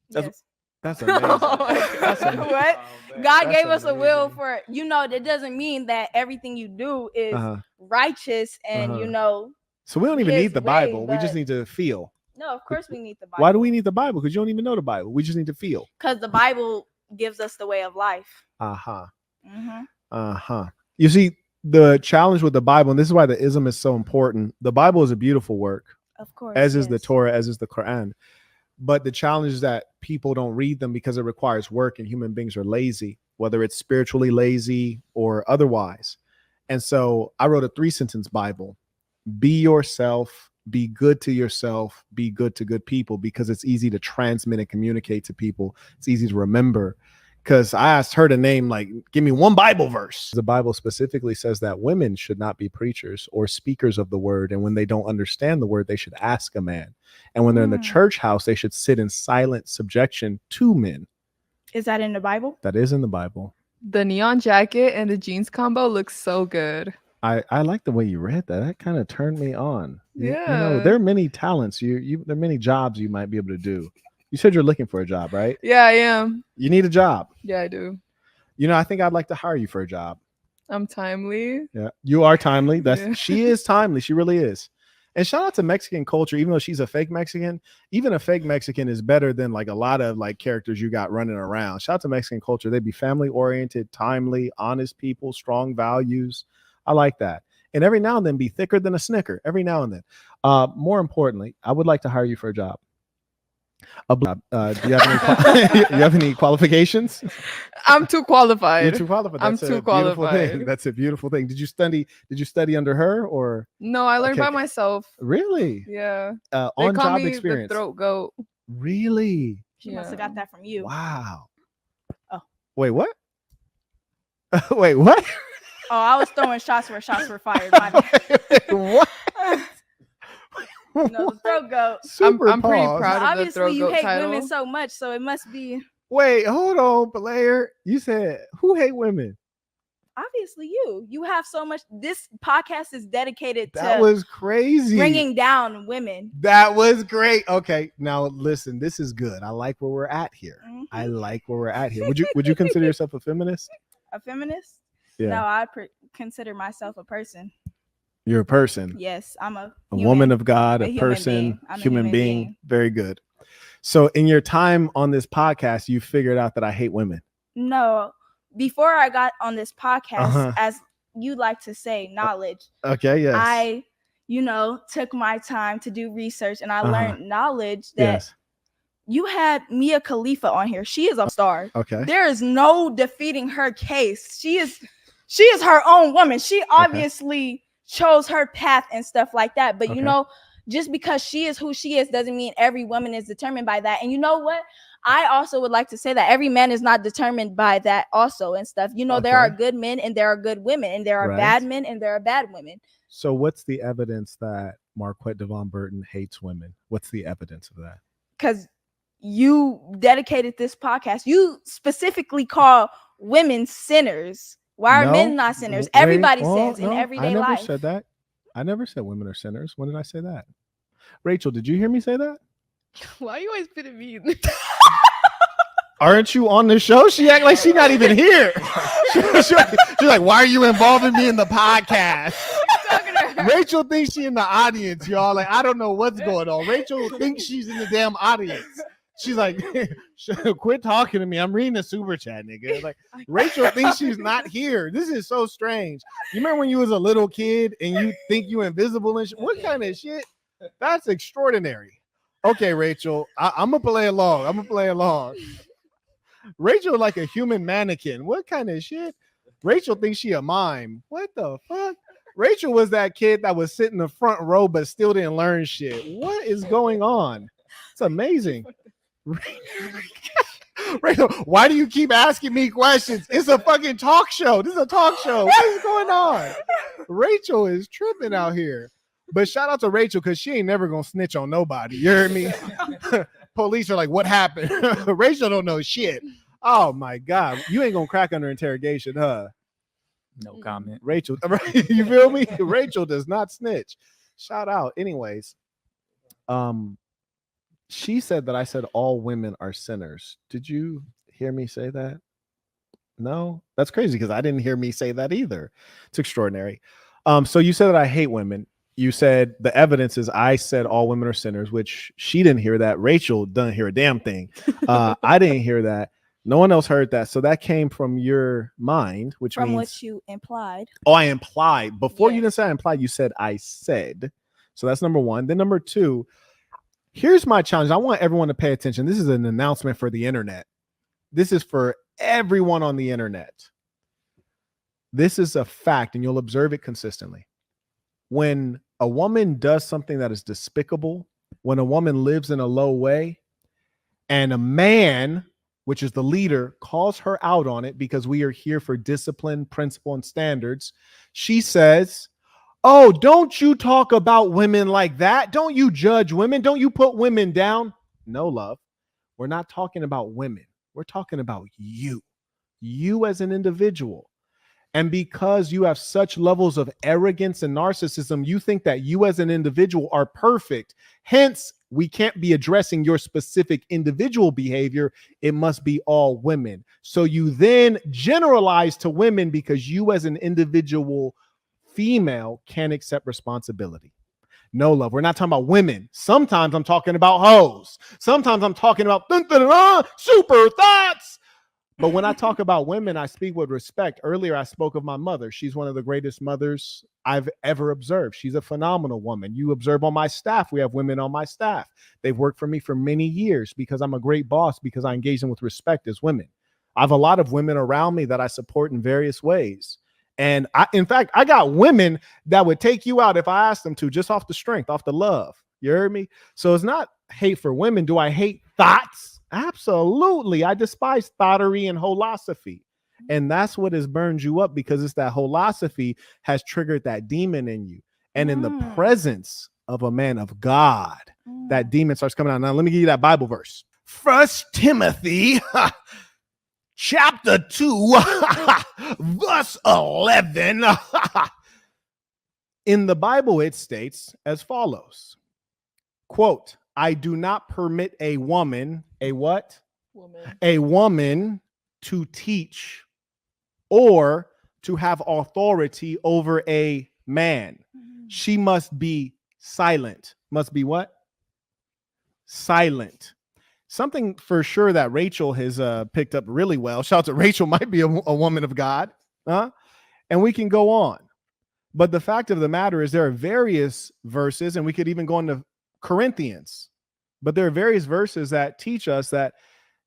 Yes. That's amazing. That's amazing. What? Oh, God That's gave us a will amazing. for, that doesn't mean that everything you do is Uh-huh. righteous and, Uh-huh. So we don't even His need the way, Bible. We just but- need to feel. no, of course we need the Bible. Why do we need the Bible? Because you don't even know the Bible. We just need to feel. Because the Bible gives us the way of life. Uh-huh. Mm-hmm. Uh-huh. You see, the challenge with the Bible, and this is why the ism is so important. The Bible is a beautiful work, Of course. as is the yes. Torah, as is the Quran. But the challenge is that people don't read them because it requires work, and human beings are lazy, whether it's spiritually lazy or otherwise. And so I wrote a 3-sentence Bible. Be yourself, be good to yourself, be good to good people, because it's easy to transmit and communicate to people. It's easy to remember. Because I asked her to name, like, give me one Bible verse. The Bible specifically says that women should not be preachers or speakers of the word. And when they don't understand the word, they should ask a man. And when they're in the church house, they should sit in silent subjection to men. Is that in the Bible? That is in the Bible. The neon jacket and the jeans combo looks so good. I like the way you read that. That kind of turned me on. You know, Yeah. there are many talents. There are many jobs you might be able to do. You said you're looking for a job, right? Yeah, I am. You need a job. Yeah, I do. You know, I think I'd like to hire you for a job. I'm timely. Yeah, you are timely. Yeah. She is timely. She really is. And shout out to Mexican culture, even though she's a fake Mexican, even a fake Mexican is better than like a lot of like characters you got running around. Shout out to Mexican culture. They'd be family oriented, timely, honest people, strong values. I like that. And every now and then be thicker than a Snicker. Every now and then. More importantly, I would like to hire you for a job. Do you have any qualifications? I'm too qualified. You're too qualified. I'm That's a too beautiful qualified. thing. That's a beautiful thing. Did you study under her or No, I learned Okay. by myself. really? Yeah. They On call job me experience. the throat goat. Really? She must have Yeah. got that from you. Wow. Oh. Wait, what? Wait, what? Oh, I was throwing shots where shots were fired. My bad. What? No, the throat goat. Super I'm pretty pause. proud of the Obviously, throat you goat hate title. women so much, so it must be Wait, hold on, player. You said who hate women? obviously you. You have so much. This podcast is dedicated That to was crazy. bringing down women. That was great. Okay, now listen. This is good. I like where we're at here. Mhm. I like where we're at here. Would you consider yourself a feminist? A feminist? Yeah. No, I consider myself a person. You're a person. Yes, I'm a A human. woman of God, a a human person, being. I'm a human human being. being. Very good. So in your time on this podcast, you figured out that I hate women. No, before I got on this podcast, Uh-huh. as you like to say, knowledge. Okay, yes. I, took my time to do research and I Uh-huh. learned knowledge that Yes. you had Mia Khalifa on here. She is a star. Okay. There is no defeating her case. She is her own woman. She obviously chose her path and stuff like that. But Okay. just because she is who she is doesn't mean every woman is determined by that. And you know what? I also would like to say that every man is not determined by that also and stuff. There are Okay. good men and there are good women and there are Right. bad men and there are bad women. So what's the evidence that Marquett Devon Burton hates women? What's the evidence of that? Because you dedicated this podcast. You specifically call women sinners. Why are No, men not sinners? wait, Everybody well, sins in no, everyday I never life. said that. I never said women are sinners. When did I say that? Rachel, did you hear me say that? Why are you always putting me in? Aren't you on the show? She act like she's not even here. She's like, why are you involving me in the podcast? Rachel thinks she's in the audience, y'all. Like, I don't know what's going on. Rachel thinks she's in the damn audience. She's like, quit talking to me. I'm reading the super chat, nigga. Like, Rachel thinks she's not here. This is so strange. You remember when you was a little kid and you think you invisible and shit? What kind of shit? That's extraordinary. Okay, Rachel, I'm gonna play along. Rachel like a human mannequin. What kind of shit? Rachel thinks she a mime. What the fuck? Rachel was that kid that was sitting in the front row but still didn't learn shit. What is going on? It's amazing. Rachel, why do you keep asking me questions? It's a fucking talk show. This is a talk show. What is going on? Rachel is tripping out here. But shout out to Rachel because she ain't never gonna snitch on nobody. You heard me? Police are like, what happened? Rachel don't know shit. Oh my God. You ain't gonna crack under interrogation, huh? No comment. Rachel, you feel me? Rachel does not snitch. Shout out. Anyways, she said that I said all women are sinners. Did you hear me say that? No, that's crazy because I didn't hear me say that either. It's extraordinary. So you said that I hate women. You said the evidence is I said all women are sinners, which she didn't hear that. Rachel doesn't hear a damn thing. I didn't hear that. No one else heard that. So that came from your mind, which From means what you implied. oh, I implied. Before you Yes. didn't say I implied, you said I said. So that's number one. Then number two, here's my challenge. I want everyone to pay attention. This is an announcement for the internet. This is for everyone on the internet. This is a fact, and you'll observe it consistently. When a woman does something that is despicable, when a woman lives in a low way, and a man, which is the leader, calls her out on it because we are here for discipline, principle, and standards, she says, oh, don't you talk about women like that? Don't you judge women? Don't you put women down? No, love. We're not talking about women. We're talking about you as an individual. And because you have such levels of arrogance and narcissism, you think that you as an individual are perfect. Hence, we can't be addressing your specific individual behavior. It must be all women. So you then generalize to women because you as an individual female can't accept responsibility. No, love. We're not talking about women. Sometimes I'm talking about hoes. Sometimes I'm talking about super thoughts. But when I talk about women, I speak with respect. Earlier, I spoke of my mother. She's one of the greatest mothers I've ever observed. She's a phenomenal woman. You observe on my staff. We have women on my staff. They've worked for me for many years because I'm a great boss, because I engage them with respect as women. I have a lot of women around me that I support in various ways. And in fact, I got women that would take you out if I asked them to, just off the strength, off the love. You heard me? So it's not hate for women. Do I hate thoughts? Absolutely. I despise thoughtery and holosophy. And that's what has burned you up, because it's that holosophy has triggered that demon in you. And in the presence of a man of God, that demon starts coming out. Now, let me give you that Bible verse. 1 Timothy chapter 2, verse 11. In the Bible, it states as follows, quote, I do not permit a woman, a what? A woman to teach or to have authority over a man. She must be silent. Must be what? Silent. Something for sure that Rachel has picked up really well. Shout out to Rachel, might be a woman of God. And we can go on. But the fact of the matter is there are various verses, and we could even go into Corinthians, but there are various verses that teach us that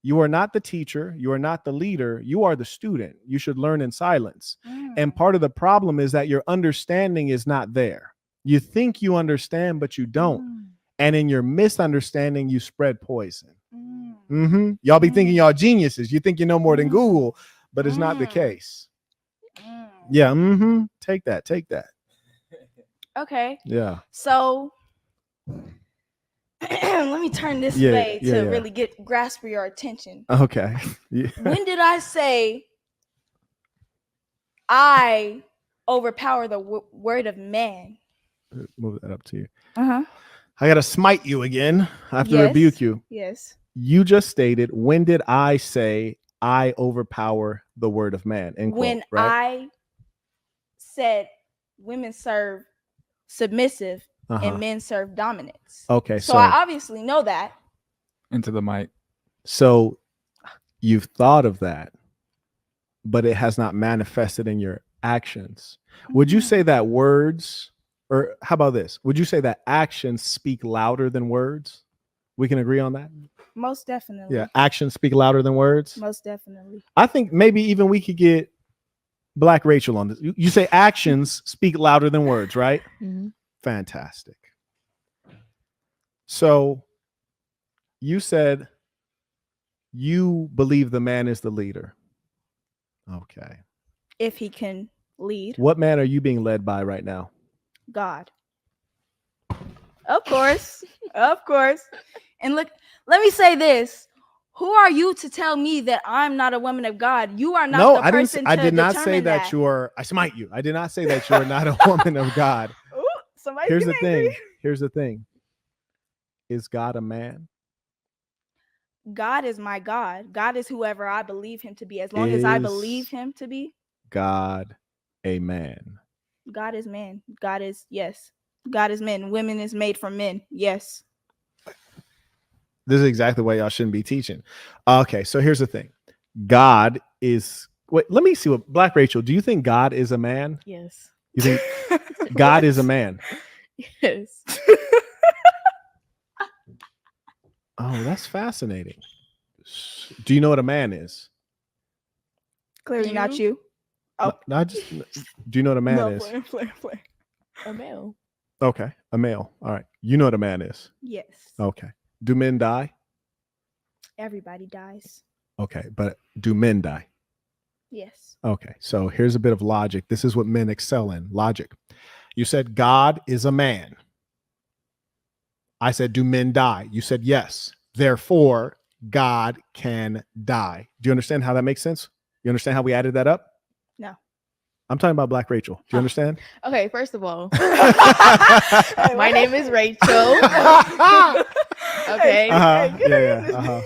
you are not the teacher, you are not the leader, you are the student. You should learn in silence. And part of the problem is that your understanding is not there. You think you understand, but you don't. And in your misunderstanding, you spread poison. Y'all be thinking y'all geniuses. You think you know more than Google, but it's not the case. Yeah. Take that. Take that. Okay. Yeah. So let me turn this way to really grasp your attention. Okay. Yeah. When did I say I overpower the word of man? Move that up to you. Uh-huh. I got to smite you again. I have to rebuke you. Yes. You just stated, when did I say I overpower the word of man? End quote, when right? I said women serve submissive and men serve dominance. Okay. So I obviously know that. Into the mic. So you've thought of that, but it has not manifested in your actions. Would you say that words, or how about this? Would you say that actions speak louder than words? We can agree on that? Most definitely. Yeah. Actions speak louder than words? Most definitely. I think maybe even we could get Black Rachel on this. You say actions speak louder than words, right? Fantastic. So you said You believe the man is the leader. Okay. If he can lead. What man are you being led by right now? God. Of course. Of course. And look, let me say this. Who are you to tell me that I'm not a woman of God? You are not No, the I didn't. person I to did not say determine that you're. I smite you. I did not say that you're not a woman of God. Ooh, somebody's Here's the getting angry. thing. Here's the thing. Is God a man? God is my God. God is whoever I believe him to be. As long as I Is believe him to be, God a man? God is man. God is, yes. God is men. Women is made for men. Yes. This is exactly why y'all shouldn't be teaching. Okay, so here's the thing. God is. Wait, let me see what Black Rachel. Do you think God is a man? Yes. You think God is a man? Yes. Oh, that's fascinating. Do you know what a man is? Clearly not you. Oh. No, I just. Do you know what a man No, is? play. A male. Okay, a male. All right. You know what a man is. Yes. Okay. Do men die? Everybody dies. Okay, but do men die? Yes. Okay, so here's a bit of logic. This is what men excel in, logic. You said God is a man. I said, do men die? You said yes. Therefore, God can die. Do you understand how that makes sense? You understand how we added that up? No. I'm talking about Black Rachel. Do you understand? Okay, first of all, Hey, my what? name is Rachel. Okay. Uh-huh. Yeah. Uh-huh.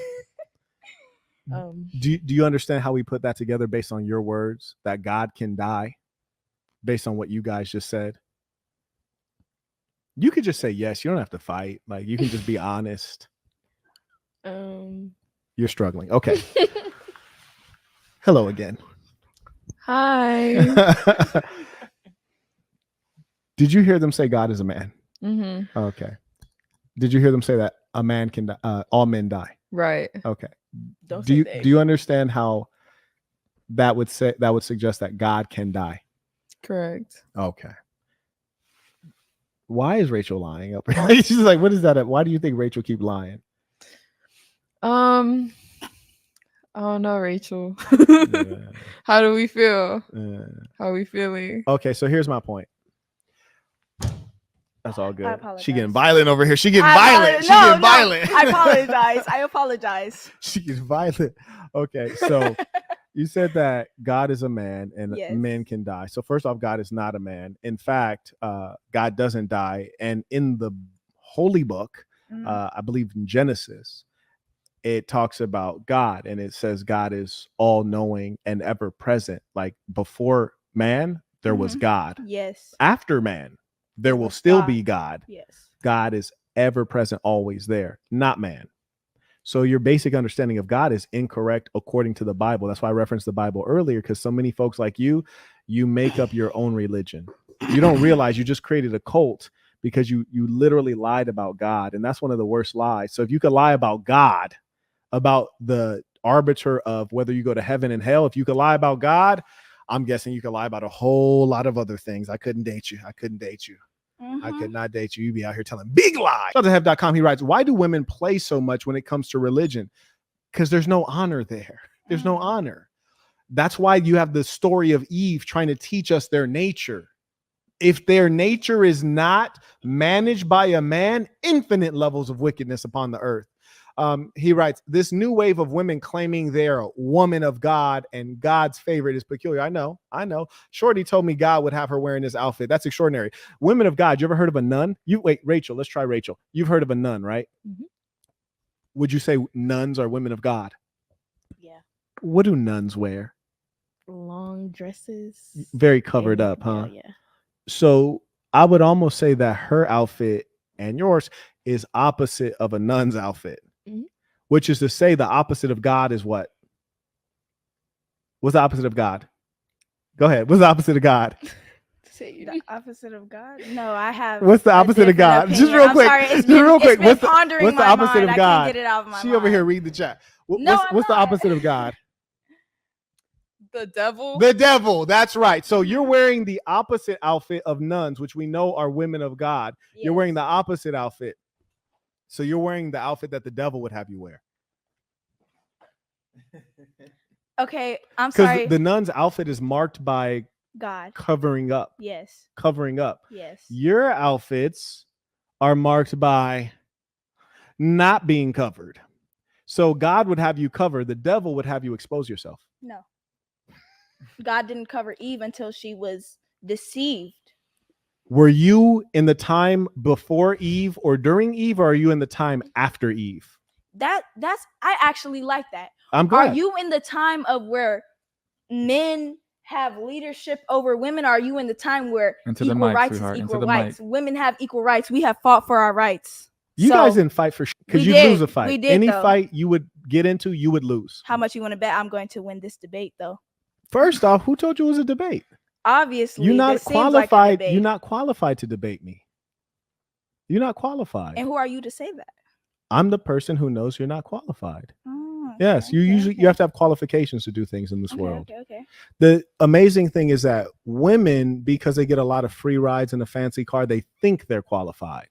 Do you understand how we put that together based on your words that God can die based on what you guys just said? You could just say yes. You don't have to fight. Like you can just be honest. You're struggling. Okay. Hello again. Hi. Did you hear them say God is a man? Mm-hmm. Okay. Did you hear them say that a man can die, all men die? Right. Okay. Don't Do say you they. do you understand how that would suggest that God can die? Correct. Okay. Why is Rachel lying up? She's like, what is that? Why do you think Rachel keep lying? Oh no, Rachel. Yeah. How do we feel? How are we feeling? Okay, so here's my point. That's all good. apologize. She getting violent over here. She getting I violent. apologize. She getting violent. I apologize. I apologize. She gets violent. Okay, so you said that God is a man and Yes. men can die. So first off, God is not a man. In fact, God doesn't die. And in the holy book, I believe in Genesis, it talks about God and it says God is all knowing and ever present. Like before man, there was God. Yes. After man, there will was still God. be God. Yes. God is ever present, always there, not man. So your basic understanding of God is incorrect according to the Bible. That's why I referenced the Bible earlier, because so many folks like you make up your own religion. You don't realize you just created a cult because you literally lied about God. And that's one of the worst lies. So if you could lie about God, about the arbiter of whether you go to heaven and hell, if you could lie about God, I'm guessing you could lie about a whole lot of other things. I couldn't date you. I could not date you. You'd be out here telling big lies. Have.com, he writes, why do women play so much when it comes to religion? Because there's no honor there. There's no honor. That's why you have the story of Eve trying to teach us their nature. If their nature is not managed by a man, infinite levels of wickedness upon the earth. He writes, this new wave of women claiming they're a woman of God and God's favorite is peculiar. I know. Shorty told me God would have her wearing this outfit. That's extraordinary. Women of God. You ever heard of a nun? Wait, Rachel, let's try Rachel. You've heard of a nun, right? Mm-hmm. Would you say nuns are women of God? Yeah. What do nuns wear? Long dresses. Very covered up, huh? Yeah. So I would almost say that her outfit and yours is opposite of a nun's outfit. Which is to say the opposite of God is what? What's the opposite of God? Go ahead. What's the opposite of God? The opposite of God? No, I have. What's the opposite of God? Opinion. Just real quick. I'm sorry. Just real quick. What's the opposite of God? I can't get it out of my she mind. over here reading the chat. No, what's the opposite of God? The devil. The devil. That's right. So you're wearing the opposite outfit of nuns, which we know are women of God. Yes. You're wearing the opposite outfit. So you're wearing the outfit that the devil would have you wear. Okay, I'm Because sorry. the nun's outfit is marked by God. covering up. Yes. Covering up. Yes. Your outfits are marked by not being covered. So God would have you covered. The devil would have you expose yourself. No. God didn't cover Eve until she was deceived. Were you in the time before Eve or during Eve, or are you in the time after Eve? That's I actually like that. I'm Are glad. you in the time of where men have leadership over women? Or are you in the time where Into the equal mic, rights sweetheart. is Into equal the rights? mic. Women have equal rights. We have fought for our rights. You So, guys didn't fight for because we you did. lose a fight. We did, Any though. fight you would get into, you would lose. How much you want to bet I'm going to win this debate, though? First off, who told you it was a debate? Obviously, You're not this seems like a qualified. debate. You're not qualified to debate me. You're not qualified. And who are you to say that? I'm the person who knows you're not qualified. Oh, okay, Yes, you okay, usually okay. you have to have qualifications to do things in this Okay, world. Okay. The amazing thing is that women, because they get a lot of free rides in a fancy car, they think they're qualified.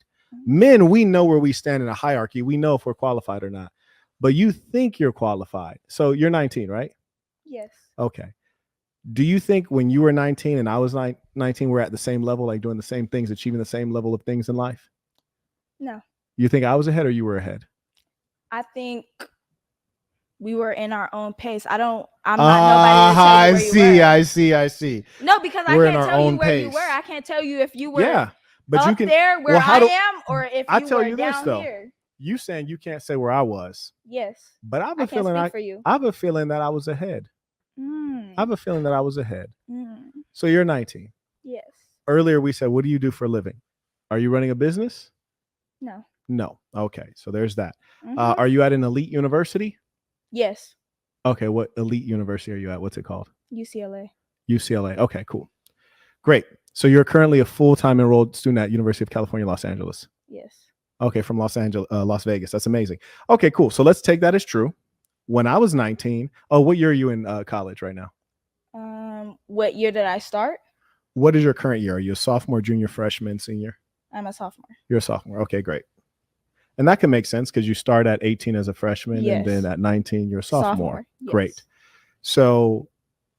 Men, we know where we stand in a hierarchy. We know if we're qualified or not. But you think you're qualified. So you're 19, right? Yes. Okay. Do you think when you were 19 and I was 19, we're at the same level, like doing the same things, achieving the same level of things in life? No. You think I was ahead or you were ahead? I think we were in our own pace. I'm not nobody to tell you where you were. I see. No, because We're I in can't our tell you own where you pace. were. I can't tell you if you were Yeah, but up you can. there where well, how I do- am, or if I you tell were you this, down though. here. You saying you can't say where I was, Yes. but I have I a can't feeling speak for you. I have a feeling that I was ahead. I have a feeling that I was ahead. Mm. So you're 19. Yes. Earlier we said, what do you do for a living? Are you running a business? No. No. Okay, so there's that. Mhm. Are you at an elite university? Yes. Okay, what elite university are you at? What's it called? UCLA. UCLA. Okay, cool. Great. So you're currently a full-time enrolled student at University of California, Los Angeles. Yes. Okay, from Las Vegas. That's amazing. Okay, cool. So let's take that as true. When I was 19, what year are you in college right now? What year did I start? What is your current year? Are you a sophomore, junior, freshman, senior? I'm a sophomore. You're a sophomore. Okay, great. And that can make sense because you start at 18 as a freshman, Yes. and then at 19 you're a sophomore. Yes. Great. So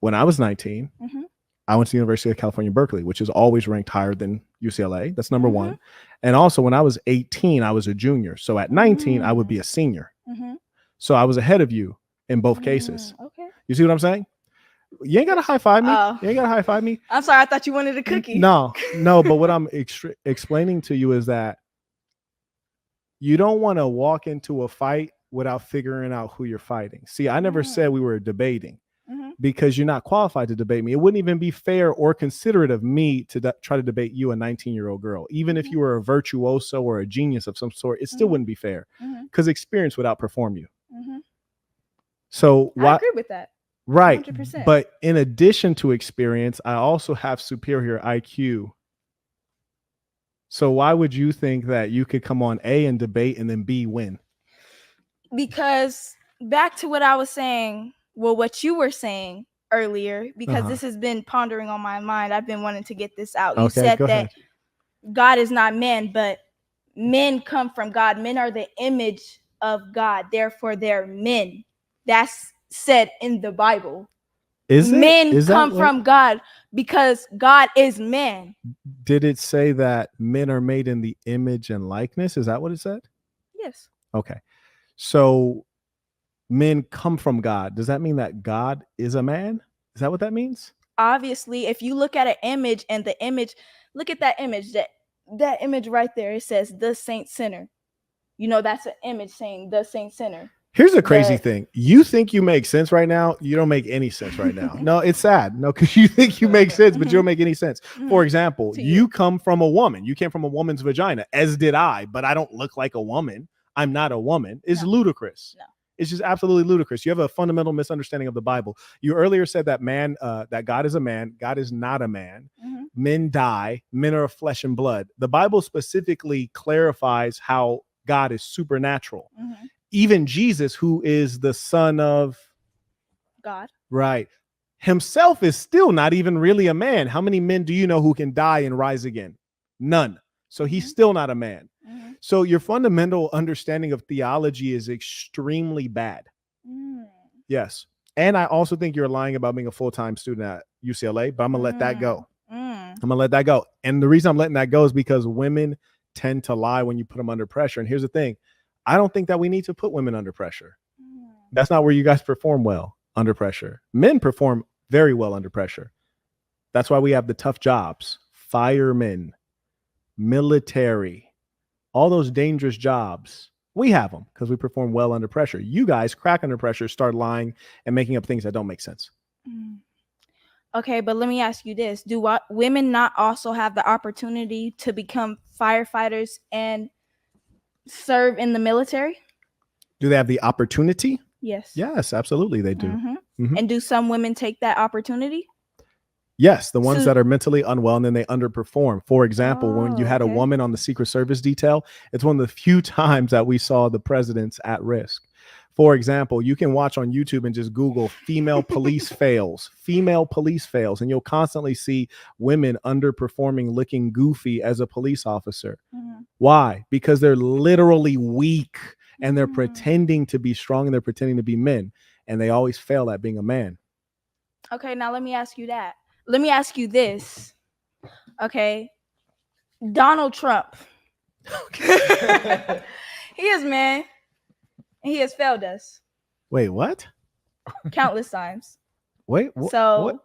when I was 19, Mhm. I went to the University of California, Berkeley, which is always ranked higher than UCLA. That's number Mhm. one. And also when I was 18, I was a junior. So at 19, I would be a senior. Mhm. So I was ahead of you in both cases. Okay. You see what I'm saying? You ain't got to high five me. Oh. You ain't got to high five me. I'm sorry. I thought you wanted a cookie. No. But what I'm explaining to you is that you don't want to walk into a fight without figuring out who you're fighting. See, I never said we were debating because you're not qualified to debate me. It wouldn't even be fair or considerate of me to try to debate you, a 19-year-old girl. Even if you were a virtuoso or a genius of some sort, it still wouldn't be fair because experience would outperform you. So I agree with that. Right. 100%. But in addition to experience, I also have superior IQ. So why would you think that you could come on A and debate and then B win? Because back to what I was saying, well, what you were saying earlier, because this has been pondering on my mind. I've been wanting to get this out. You said that God is not man, but men come from God. Men are the image of God. Therefore, they're men. That's said in the Bible. Men come from God because God is man. Did it say that men are made in the image and likeness? Is that what it said? Yes. Okay. So men come from God. Does that mean that God is a man? Is that what that means? Obviously, if you look at an image and the image, look at that image, that image right there, it says the saint sinner. You know, that's an image saying the saint sinner. Here's the crazy thing. You think you make sense right now. You don't make any sense right now. No, it's sad. No, because you think you make sense, but you don't make any sense. For example, you come from a woman. You came from a woman's vagina, as did I, but I don't look like a woman. I'm not a woman. It's ludicrous. No. It's just absolutely ludicrous. You have a fundamental misunderstanding of the Bible. You earlier said that that God is a man. God is not a man. Men die. Men are of flesh and blood. The Bible specifically clarifies how God is supernatural. Even Jesus, who is the son of God, right, himself is still not even really a man. How many men do you know who can die and rise again? None. So he's still not a man. So your fundamental understanding of theology is extremely bad. Yes. And I also think you're lying about being a full-time student at UCLA, but I'm going to let that go. I'm going to let that go. And the reason I'm letting that go is because women tend to lie when you put them under pressure. And here's the thing. I don't think that we need to put women under pressure. That's not where you guys perform well under pressure. Men perform very well under pressure. That's why we have the tough jobs, firemen, military, all those dangerous jobs. We have them because we perform well under pressure. You guys crack under pressure, start lying and making up things that don't make sense. Okay, but let me ask you this. Do women not also have the opportunity to become firefighters and serve in the military? Do they have the opportunity? Yes. Yes, absolutely they do. And do some women take that opportunity? Yes, the ones that are mentally unwell and then they underperform. For example, when you had a okay. woman on the Secret Service detail, it's one of the few times that we saw the presidents at risk. For example, you can watch on YouTube and just Google female police fails, and you'll constantly see women underperforming, looking goofy as a police officer. Why? Because they're literally weak and they're pretending to be strong and they're pretending to be men, and they always fail at being a man. Okay, now let me ask you that. Let me ask you this. Okay. Donald Trump. He is man. And he has failed us Wait, what? countless times. Wait, what?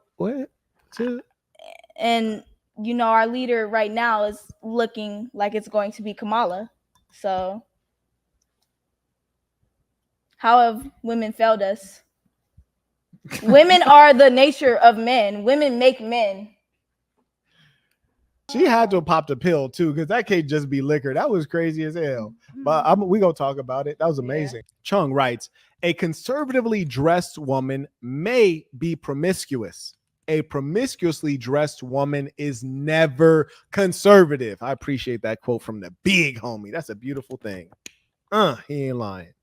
And you know, our leader right now is looking like it's going to be Kamala. So how have women failed us? Women are the nature of men. Women make men. She had to have popped a pill too, because that can't just be liquor. That was crazy as hell. But we gonna talk about it. That was amazing. Yeah. Chung writes, a conservatively dressed woman may be promiscuous. A promiscuously dressed woman is never conservative. I appreciate that quote from the big homie. That's a beautiful thing. He ain't lying.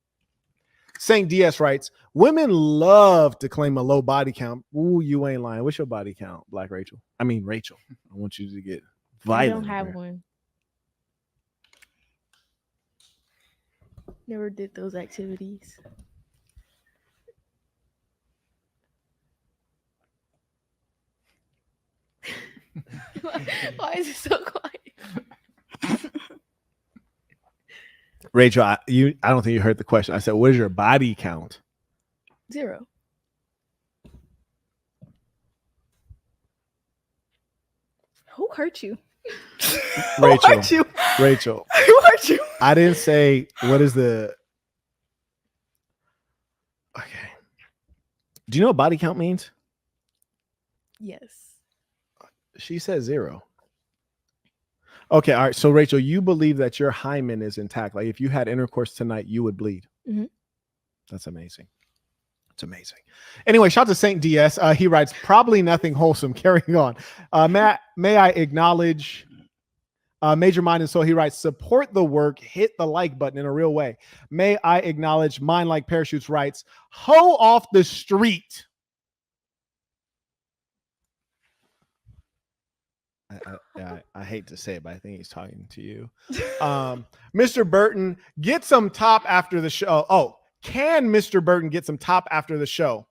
Saint DS writes, women love to claim a low body count. Ooh, you ain't lying. What's your body count, Black Rachel? I mean, Rachel. I want you to get violent. I don't have one. Never did those activities. Why is it so quiet? Rachel, I don't think you heard the question. I said, what is your body count? 0. Who hurt you? Rachel, Who hurt you? Rachel. Who hurt you? I didn't say what is the. Okay. Do you know what body count means? Yes. She said 0. Okay, all right. So Rachel, you believe that your hymen is intact. Like if you had intercourse tonight, you would bleed. That's amazing. It's amazing. Anyway, shout out to Saint DS. He writes, probably nothing wholesome. Carrying on. May I acknowledge Major Mind and Soul? He writes, support the work, hit the like button in a real way. May I acknowledge Mind Like Parachutes writes, hoe off the street. I hate to say it, but I think he's talking to you. Mr. Burton, get some top after the show. Oh, can Mr. Burton get some top after the show?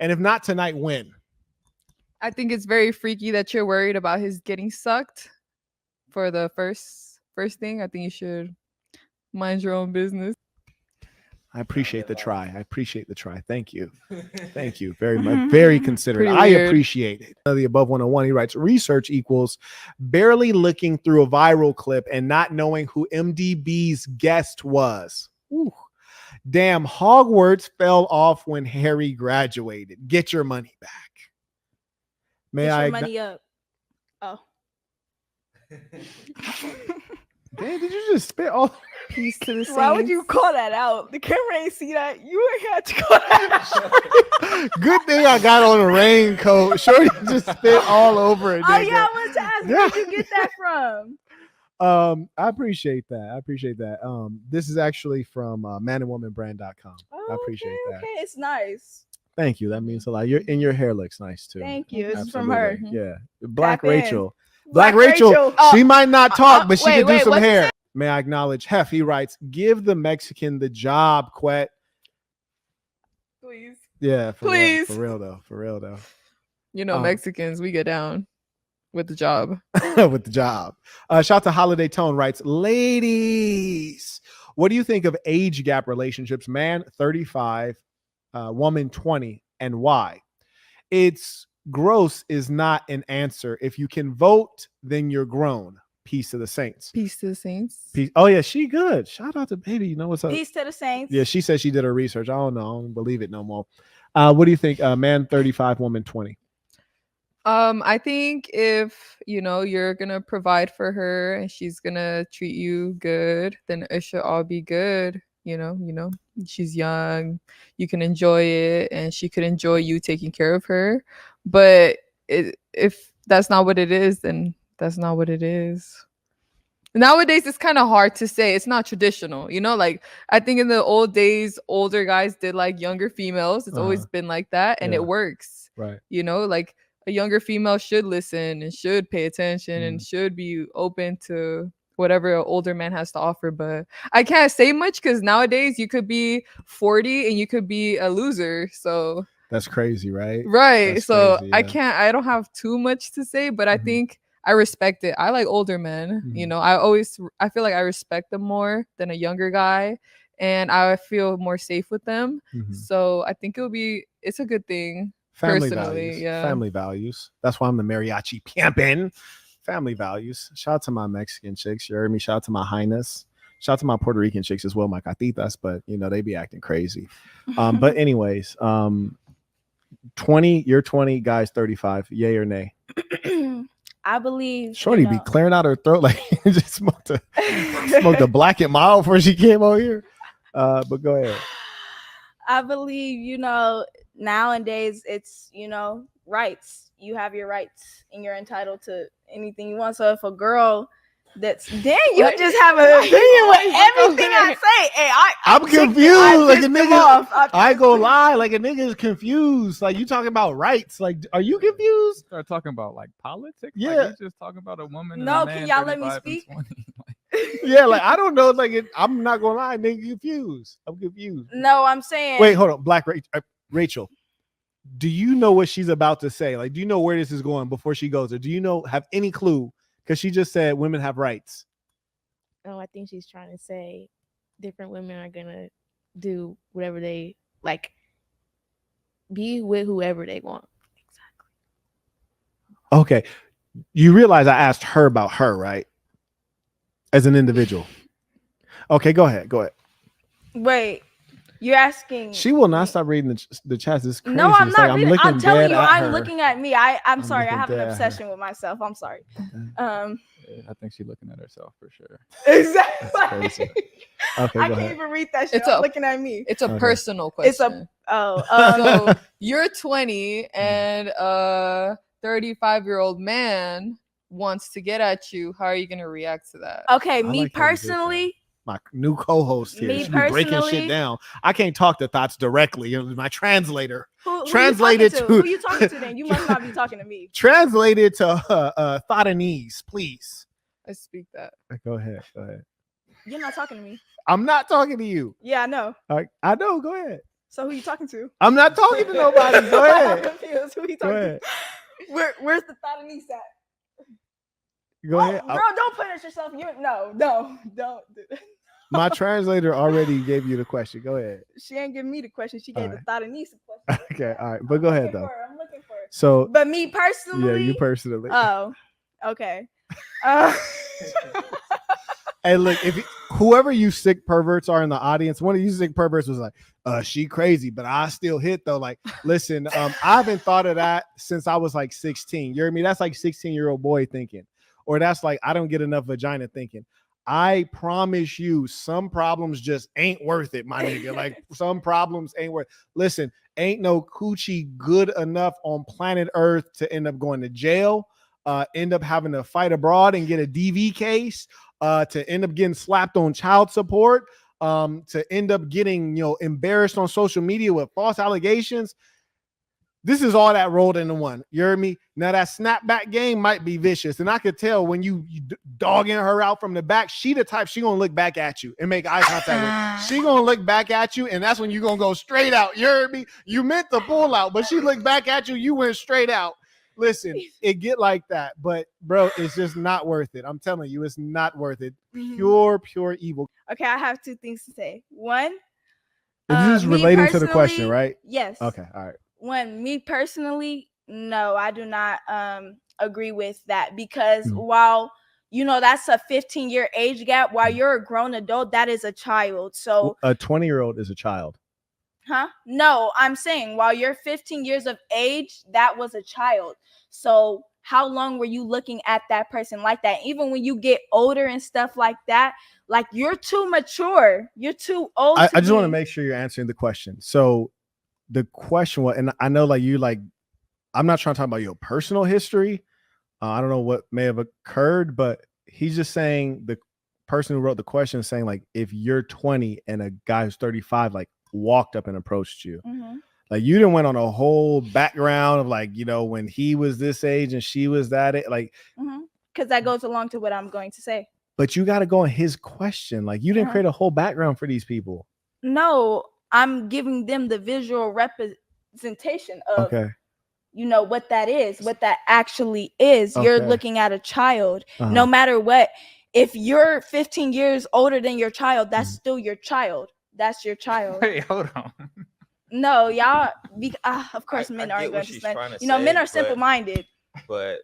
And if not tonight, when? I think it's very freaky that you're worried about his getting sucked for the first thing. I think you should mind your own business. I appreciate the try. Thank you. Thank you very much. Very considerate. I appreciate it. The above 101, he writes, research equals barely looking through a viral clip and not knowing who MDB's guest was. Ooh. Damn, Hogwarts fell off when Harry graduated. Get your money back. Get your money up. Oh. Damn, did you just spit all Peace to the saints. Why would you call that out? The camera ain't see that. You ain't had to call that out. Good thing I got on a raincoat. Shorty just spit all over it. Oh yeah, I wanted to ask, where'd you get that from? I appreciate that. This is actually from manandwomanbrand.com. Oh, I appreciate that. Okay, it's nice. Thank you. That means a lot. Your hair looks nice too. Thank you. It's Absolutely. from her. Yeah. Black Tap in. Rachel. Black Rachel. Oh, she might not talk, but she wait, can do some what's hair. May I acknowledge Hef? He writes, give the Mexican the job, Quet. Please. Yeah, Please. for real though. You know, Um, Mexicans, we get down with the job. with the job. Shout out to Holiday Tone writes, ladies, what do you think of age gap relationships? Man 35, woman 20, and why? It's gross is not an answer. If you can vote, then you're grown. Peace to the saints. Peace to the saints. Peace. Oh yeah, she good. Shout out to baby. You know what's up? Peace to the saints. Yeah, she said she did her research. I don't know. I don't believe it no more. What do you think? Man 35, woman 20. I think if you're gonna provide for her and she's gonna treat you good, then it should all be good. She's young, you can enjoy it, and she could enjoy you taking care of her. But if that's not what it is, then that's not what it is. Nowadays, it's kind of hard to say. It's not traditional, like I think in the old days, older guys did like younger females. It's always been like that, and it works. Right. Like a younger female should listen and should pay attention and should be open to whatever an older man has to offer. But I can't say much because nowadays you could be 40 and you could be a loser. So that's crazy, right? Right. That's so crazy, yeah. I don't have too much to say, but I think I respect it. I like older men. I feel like I respect them more than a younger guy, and I feel more safe with them. So I think it's a good thing. Family personally, values. yeah. Family values. That's why I'm the mariachi pimpin'. Family values. Shout out to my Mexican chicks. You heard me. Shout out to my highness. Shout out to my Puerto Rican chicks as well, my catitas, but they be acting crazy. But anyways, 20, you're 20, guys 35. Yay or nay? I believe Shorty be clearing out her throat like just smoked a black and mild before she came over here. But go ahead. I believe, nowadays it's, rights. You have your rights and you're entitled to anything you want. So if a girl that's you just have an opinion with everything I say. Hey, I'm confused. Like a nigga, I ain't gonna lie. Like a nigga is confused. Like you talking about rights. Like, are you confused? Start talking about like politics. Yeah. Like, you just talking about a woman. No, and a man, can y'all let me 35 and speak? 20. Yeah, like I don't know. Like I'm not gonna lie, nigga, confused. I'm confused. No, I'm saying. Wait, hold on, Black Rachel. Do you know what she's about to say? Like, do you know where this is going before she goes, or do you have any clue? Because she just said women have rights. Oh, I think she's trying to say different women are gonna do whatever they like, be with whoever they want. Exactly. Okay, you realize I asked her about her, right? As an individual. Okay, go ahead. Wait, you're asking. She will not stop reading the chats. It's crazy. No, I'm It's not like, reading. I'm telling you, I'm her. looking at me. I'm sorry. I looking have an dead at obsession with myself. I'm sorry. I think she's looking at herself for sure. Exactly. That's crazy. Okay, I go can't ahead. even read that shit. It's I'm looking at me. It's a Okay. personal question. So you're 20 and a 35-year-old man wants to get at you. How are you gonna react to that? Okay, I me like how you did personally. My new co-host here. Me She be breaking personally- shit down. I can't talk the thoughts directly. My translator. Who Translated you talking to- who you talking to? Then you must not be talking to me. Translated to Thotanese, please. I speak that. Go ahead. Go ahead. You're not talking to me. I'm not talking to you. Yeah, I know. I know. Go ahead. So who you talking to? I'm not talking to nobody. Go I'm ahead. confused. Who you Go talking ahead. to? Where's the Thotanese at? Go ahead. Girl, don't punish yourself. Don't do that. My translator already gave you the question. Go ahead. She ain't giving me the question. She gave All the Thotanese a question. Okay. All right. But go ahead though. I'm looking for her. So But me personally. yeah, you personally. Oh, okay. Hey, look, whoever you sick perverts are in the audience, one of you sick perverts was like, she crazy, but I still hit though. Like, listen, I haven't thought of that since I was like 16. You hear me? That's like 16-year-old boy thinking. Or that's like, I don't get enough vagina thinking. I promise you, some problems just ain't worth it, my nigga. Like, some problems ain't worth. Listen, ain't no coochie good enough on planet Earth to end up going to jail, end up having to fight abroad and get a DV case, to end up getting slapped on child support, to end up getting embarrassed on social media with false allegations. This is all that rolled into one. You heard me? Now that snapback game might be vicious. And I could tell when you dogging her out from the back, she the type, she gonna look back at you and make eye contact with. She gonna look back at you, and that's when you gonna go straight out. You heard me? You meant to pull out, but she looked back at you, you went straight out. Listen, it get like that, but bro, it's just not worth it. I'm telling you, it's not worth it. Pure evil. Okay, I have two things to say. One, This is me relating to the question, personally, right? Yes. Okay, all right. One, me personally, no, I do not agree with that, because while that's a 15-year age gap, while you're a grown adult, that is a child. So a 20-year-old is a child. Huh? No, I'm saying while you're 15 years of age, that was a child. So how long were you looking at that person like that? Even when you get older and stuff like that, like you're too mature. You're too old. I just want to make sure you're answering the question. So the question was, and I know I'm not trying to talk about your personal history. I don't know what may have occurred, but he's just saying, the person who wrote the question is saying, like, if you're 20 and a guy who's 35, like, walked up and approached you, like, you didn't went on a whole background of, like, when he was this age and she was that age, like, because that goes along to what I'm going to say. But you got to go on his question. Like, you didn't create a whole background for these people. No, I'm giving them the visual representation of what that is, what that actually is. You're looking at a child. No matter what, if you're 15 years older than your child, that's still your child. That's your child. Wait, hold on. No, y'all. Of course, men aren't going to spend. Men are simple-minded. But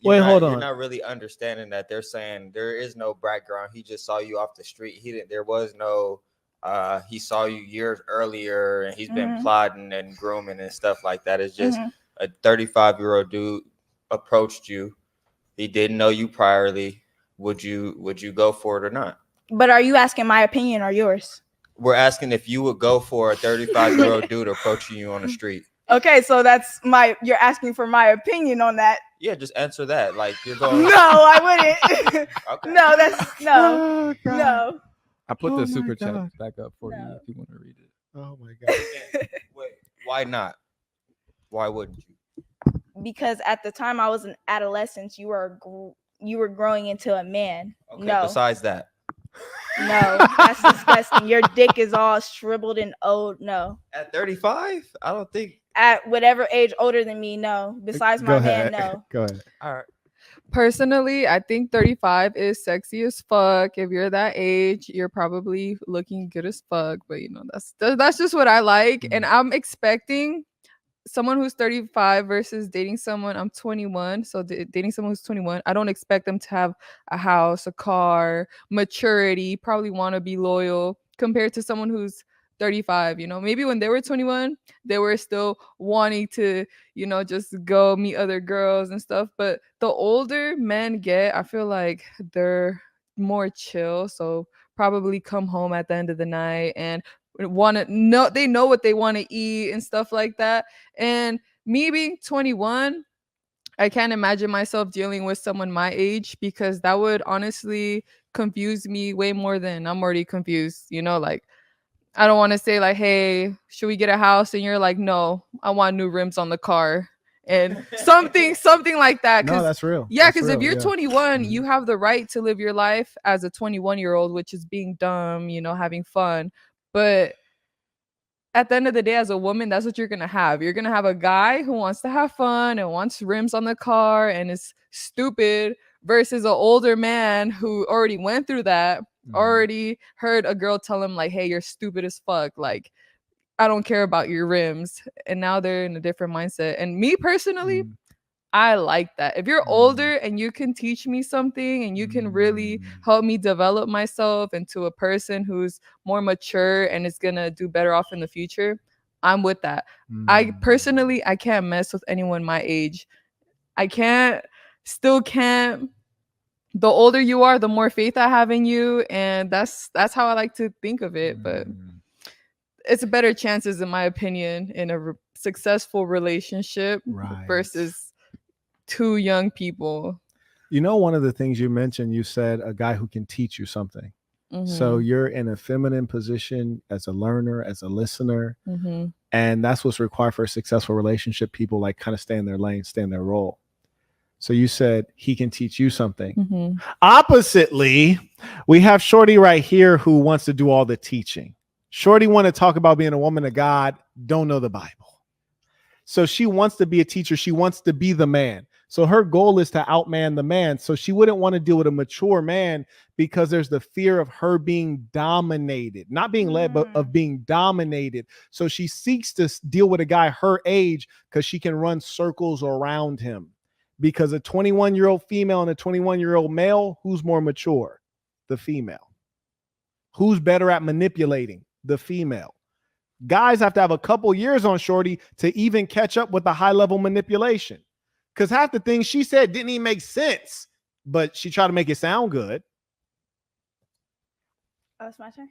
wait, hold on. You're not really understanding that they're saying there is no background. He just saw you off the street. There was no. He saw you years earlier, and he's been plotting and grooming and stuff like that. It's just a 35-year-old dude approached you. He didn't know you priorly. Would you go for it or not? But are you asking my opinion or yours? We're asking if you would go for a 35-year-old dude approaching you on the street. Okay, so you're asking for my opinion on that. Yeah, just answer that. Like, you're going. No, I wouldn't. Okay. No, that's no. No. I put the super chat back up for you if you want to read it. Oh my God. Wait, why not? Why wouldn't you? Because at the time I was an adolescent, you were growing into a man. Okay, no. Besides that. No, that's disgusting. Your dick is all shriveled and old. No. At 35? I don't think. At whatever age older than me, no. Besides my man, no. Go ahead. All right. Personally, I think 35 is sexy as fuck. If you're that age, you're probably looking good as fuck. But that's just what I like. And I'm expecting someone who's 35 versus dating someone. I'm 21, so dating someone who's 21, I don't expect them to have a house, a car, maturity, probably want to be loyal, compared to someone who's 35. Maybe when they were 21, they were still wanting to just go meet other girls and stuff. But the older men get, I feel like they're more chill, so probably come home at the end of the night and they know what they want to eat and stuff like that. And me being 21, I can't imagine myself dealing with someone my age, because that would honestly confuse me way more than I'm already confused. Like, I don't want to say like, hey, should we get a house? And you're like, no, I want new rims on the car. And something like that. No, that's real. Yeah, because if you're 21, you have the right to live your life as a 21-year-old, which is being dumb, having fun. But at the end of the day, as a woman, that's what you're going to have. You're going to have a guy who wants to have fun and wants rims on the car and is stupid, versus an older man who already went through that, already heard a girl tell him like, hey, you're stupid as fuck. Like, I don't care about your rims. And now they're in a different mindset. And me personally, I like that. If you're older and you can teach me something and you can really help me develop myself into a person who's more mature and is going to do better off in the future, I'm with that. I can't mess with anyone my age. Still can't. The older you are, the more faith I have in you. And that's how I like to think of it. But it's better chances, in my opinion, in a successful relationship versus two young people. One of the things you mentioned, you said a guy who can teach you something. So you're in a feminine position as a learner, as a listener. And that's what's required for a successful relationship. People like kind of stay in their lane, stay in their role. So you said he can teach you something. Mhm. Oppositely, we have Shorty right here who wants to do all the teaching. Shorty want to talk about being a woman of God, don't know the Bible. So she wants to be a teacher. She wants to be the man. So her goal is to outman the man. So she wouldn't want to deal with a mature man because there's the fear of her being dominated, not being led, but of being dominated. So she seeks to deal with a guy her age because she can run circles around him. Because a 21-year-old female and a 21-year-old male, who's more mature? The female. Who's better at manipulating? The female. Guys have to have a couple years on Shorty to even catch up with the high level manipulation. Because half the things she said didn't even make sense, but she tried to make it sound good. Oh, it's my turn.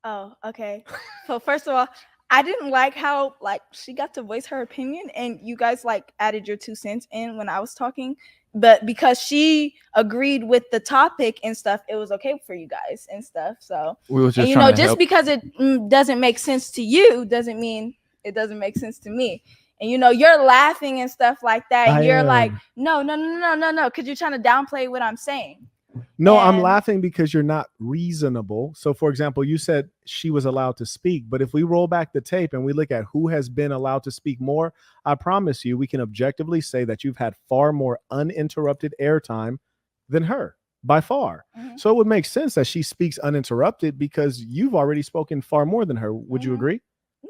Oh, okay. So first of all, I didn't like how like she got to voice her opinion, and you guys like added your 2 cents in when I was talking. But because she agreed with the topic and stuff, it was okay for you guys and stuff. So, We was just and you trying know, to just help. because it doesn't make sense to you doesn't mean it doesn't make sense to me. And you know, you're laughing and stuff like that. And you're like, no, because you're trying to downplay what I'm saying. No, I'm And- laughing because you're not reasonable. So, for example, you said she was allowed to speak, but if we roll back the tape and we look at who has been allowed to speak more, I promise you, we can objectively say that you've had far more uninterrupted airtime than her by far. Mhm. So it would make sense that she speaks uninterrupted because you've already spoken far more than her. Would you Mhm. agree?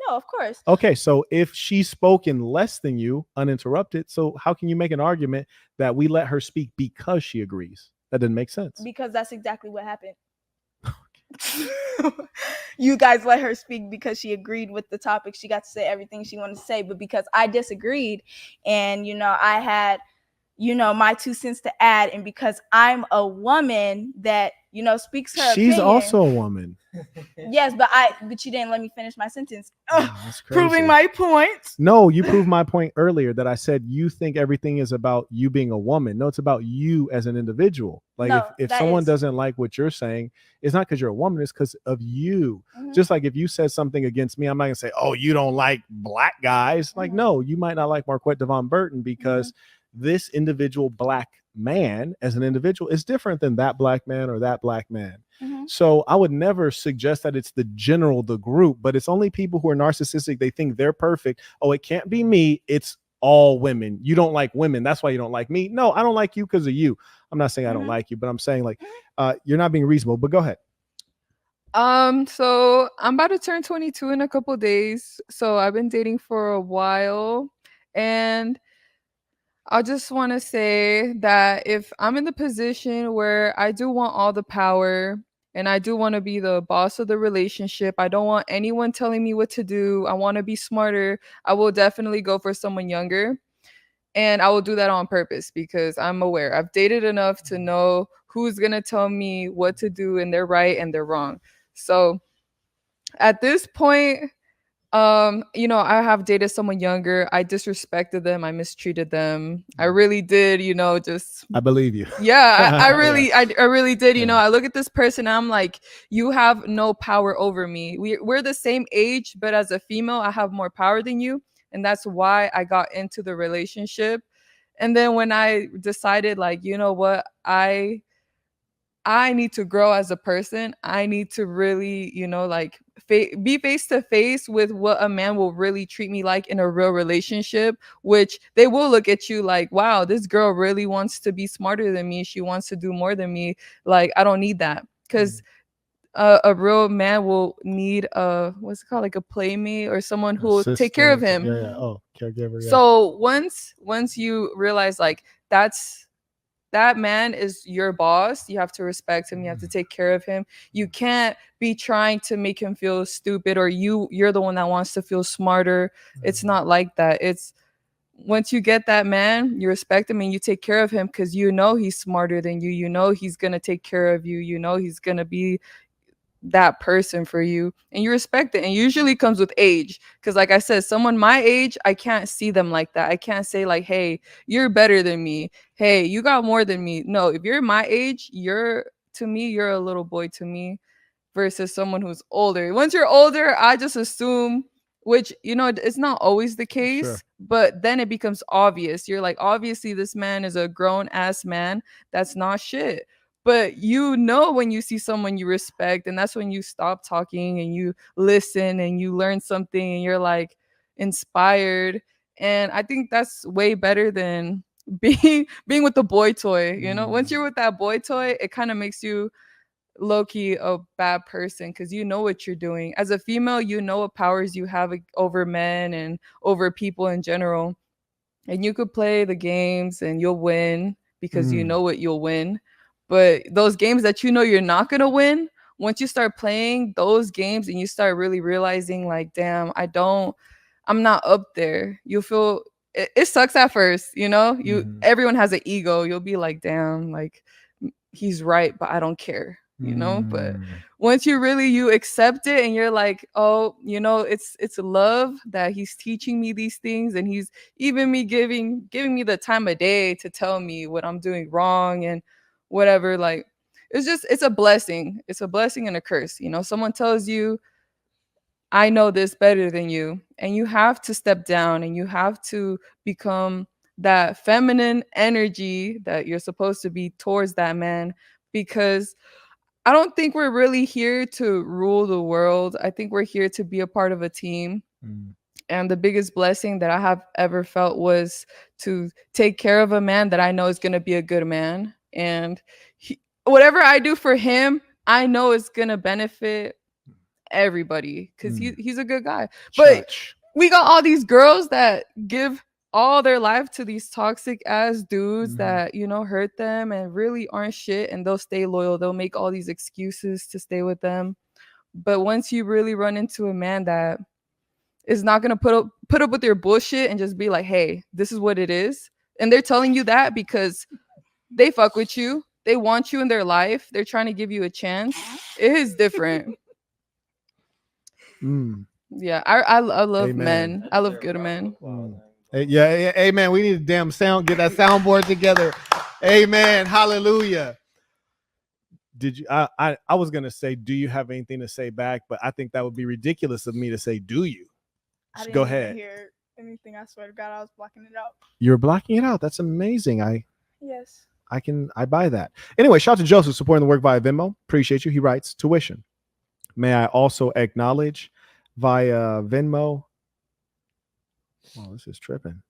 No, of course. Okay, so if she's spoken less than you uninterrupted, so how can you make an argument that we let her speak because she agrees? That didn't make sense. Because that's exactly what happened. You guys let her speak because she agreed with the topic. She got to say everything she wanted to say, but because I disagreed and, you know, I had, you know, my 2 cents to add, and because I'm a woman that, you know, speaks her She's opinion. also a woman. Yes, but you didn't let me finish my sentence. Wow, that's crazy. Proving my point. No, you proved my point earlier that I said you think everything is about you being a woman. No, it's about you as an individual. Like No, if that someone is- doesn't like what you're saying, it's not because you're a woman, it's because of you. Mhm. Just like if you said something against me, I'm not gonna say, oh, you don't like black guys. Like, Mhm. no, you might not like Marquett Devon Burton because this individual black man as an individual is different than that black man or that black man. Mhm. So I would never suggest that it's the general, the group, but it's only people who are narcissistic. They think they're perfect. Oh, it can't be me. It's all women. You don't like women. That's why you don't like me. No, I don't like you because of you. I'm not saying I don't Mhm. like you, but I'm saying like you're not being reasonable. But go ahead. So I'm about to turn 22 in a couple days. So I've been dating for a while, and I just want to say that if I'm in the position where I do want all the power and I do want to be the boss of the relationship, I don't want anyone telling me what to do, I want to be smarter, I will definitely go for someone younger. And I will do that on purpose because I'm aware. I've dated enough to know who's going to tell me what to do, and they're right and they're wrong. So at this point, you know, I have dated someone younger. I disrespected them. I mistreated them. I really did, you know, just I believe you. yeah, I really did. You know, Yeah. I look at this person and I'm like, you have no power over me. We're the same age, but as a female, I have more power than you. And that's why I got into the relationship. And then when I decided, like, you know what, I need to grow as a person. I need to really, you know, like be face to face with what a man will really treat me like in a real relationship, which they will look at you like, wow, this girl really wants to be smarter than me. She wants to do more than me. Like, I don't need that. Because a real man will need what's it called, like a playmate or someone who will take care of him. Yeah, yeah. Oh, caregiver. Yeah. So once you realize like that man is your boss, you have to respect him, you have to take care of him. You can't be trying to make him feel stupid, or you're the one that wants to feel smarter. It's not like that. It's once you get that man, you respect him and you take care of him because you know he's smarter than you. You know he's gonna take care of you. You know he's gonna be that person for you, and you respect it. And usually comes with age, because like I said, someone my age, I can't see them like that. I can't say like, hey, you're better than me, hey, you got more than me. No, if you're my age, you're a little boy to me, versus someone who's older. Once you're older, I just assume which, you know, it's not always the case, Sure. but then it becomes obvious. You're like, obviously this man is a grown ass man that's not shit. But you know, when you see someone you respect, and that's when you stop talking and you listen and you learn something and you're like inspired. And I think that's way better than being with the boy toy. You know, once you're with that boy toy, it kind of makes you low-key a bad person, because you know what you're doing. As a female, you know what powers you have over men and over people in general. And you could play the games and you'll win because you know what you'll win. But those games that you know you're not going to win, once you start playing those games and you start really realizing like, damn, I'm not up there. You'll feel it sucks at first, you know? Everyone has an ego. You'll be like, damn, like he's right, but I don't care, you know? But once you accept it and you're like, oh, you know, it's love that he's teaching me these things, and he's even giving me the time of day to tell me what I'm doing wrong and whatever. Like, it's a blessing. It's a blessing and a curse. You know, someone tells you, I know this better than you, and you have to step down and you have to become that feminine energy that you're supposed to be towards that man, because I don't think we're really here to rule the world. I think we're here to be a part of a team. And the biggest blessing that I have ever felt was to take care of a man that I know is going to be a good man. And whatever I do for him, I know it's going to benefit everybody, because he's a good guy. But we got all these girls that give all their life to these toxic ass dudes that, you know, hurt them and really aren't shit, and they'll stay loyal. They'll make all these excuses to stay with them. But once you really run into a man that is not going to put up with your bullshit and just be like, hey, this is what it is, and they're telling you that because they fuck with you, they want you in their life, they're trying to give you a chance, it is different. Yeah, I love men. I love good men. Yeah, amen. We need a damn sound. Get that soundboard together. Amen. Hallelujah. Did you? I was gonna say, do you have anything to say back? But I think that would be ridiculous of me to say, do you? I Go didn't ahead. even hear anything. I swear to God, I was blocking it out. You're blocking it out. That's amazing. Yes. I buy that. Anyway, shout out to Joseph supporting the work via Venmo. Appreciate you. He writes, tuition. May I also acknowledge via Venmo? Oh, this is tripping.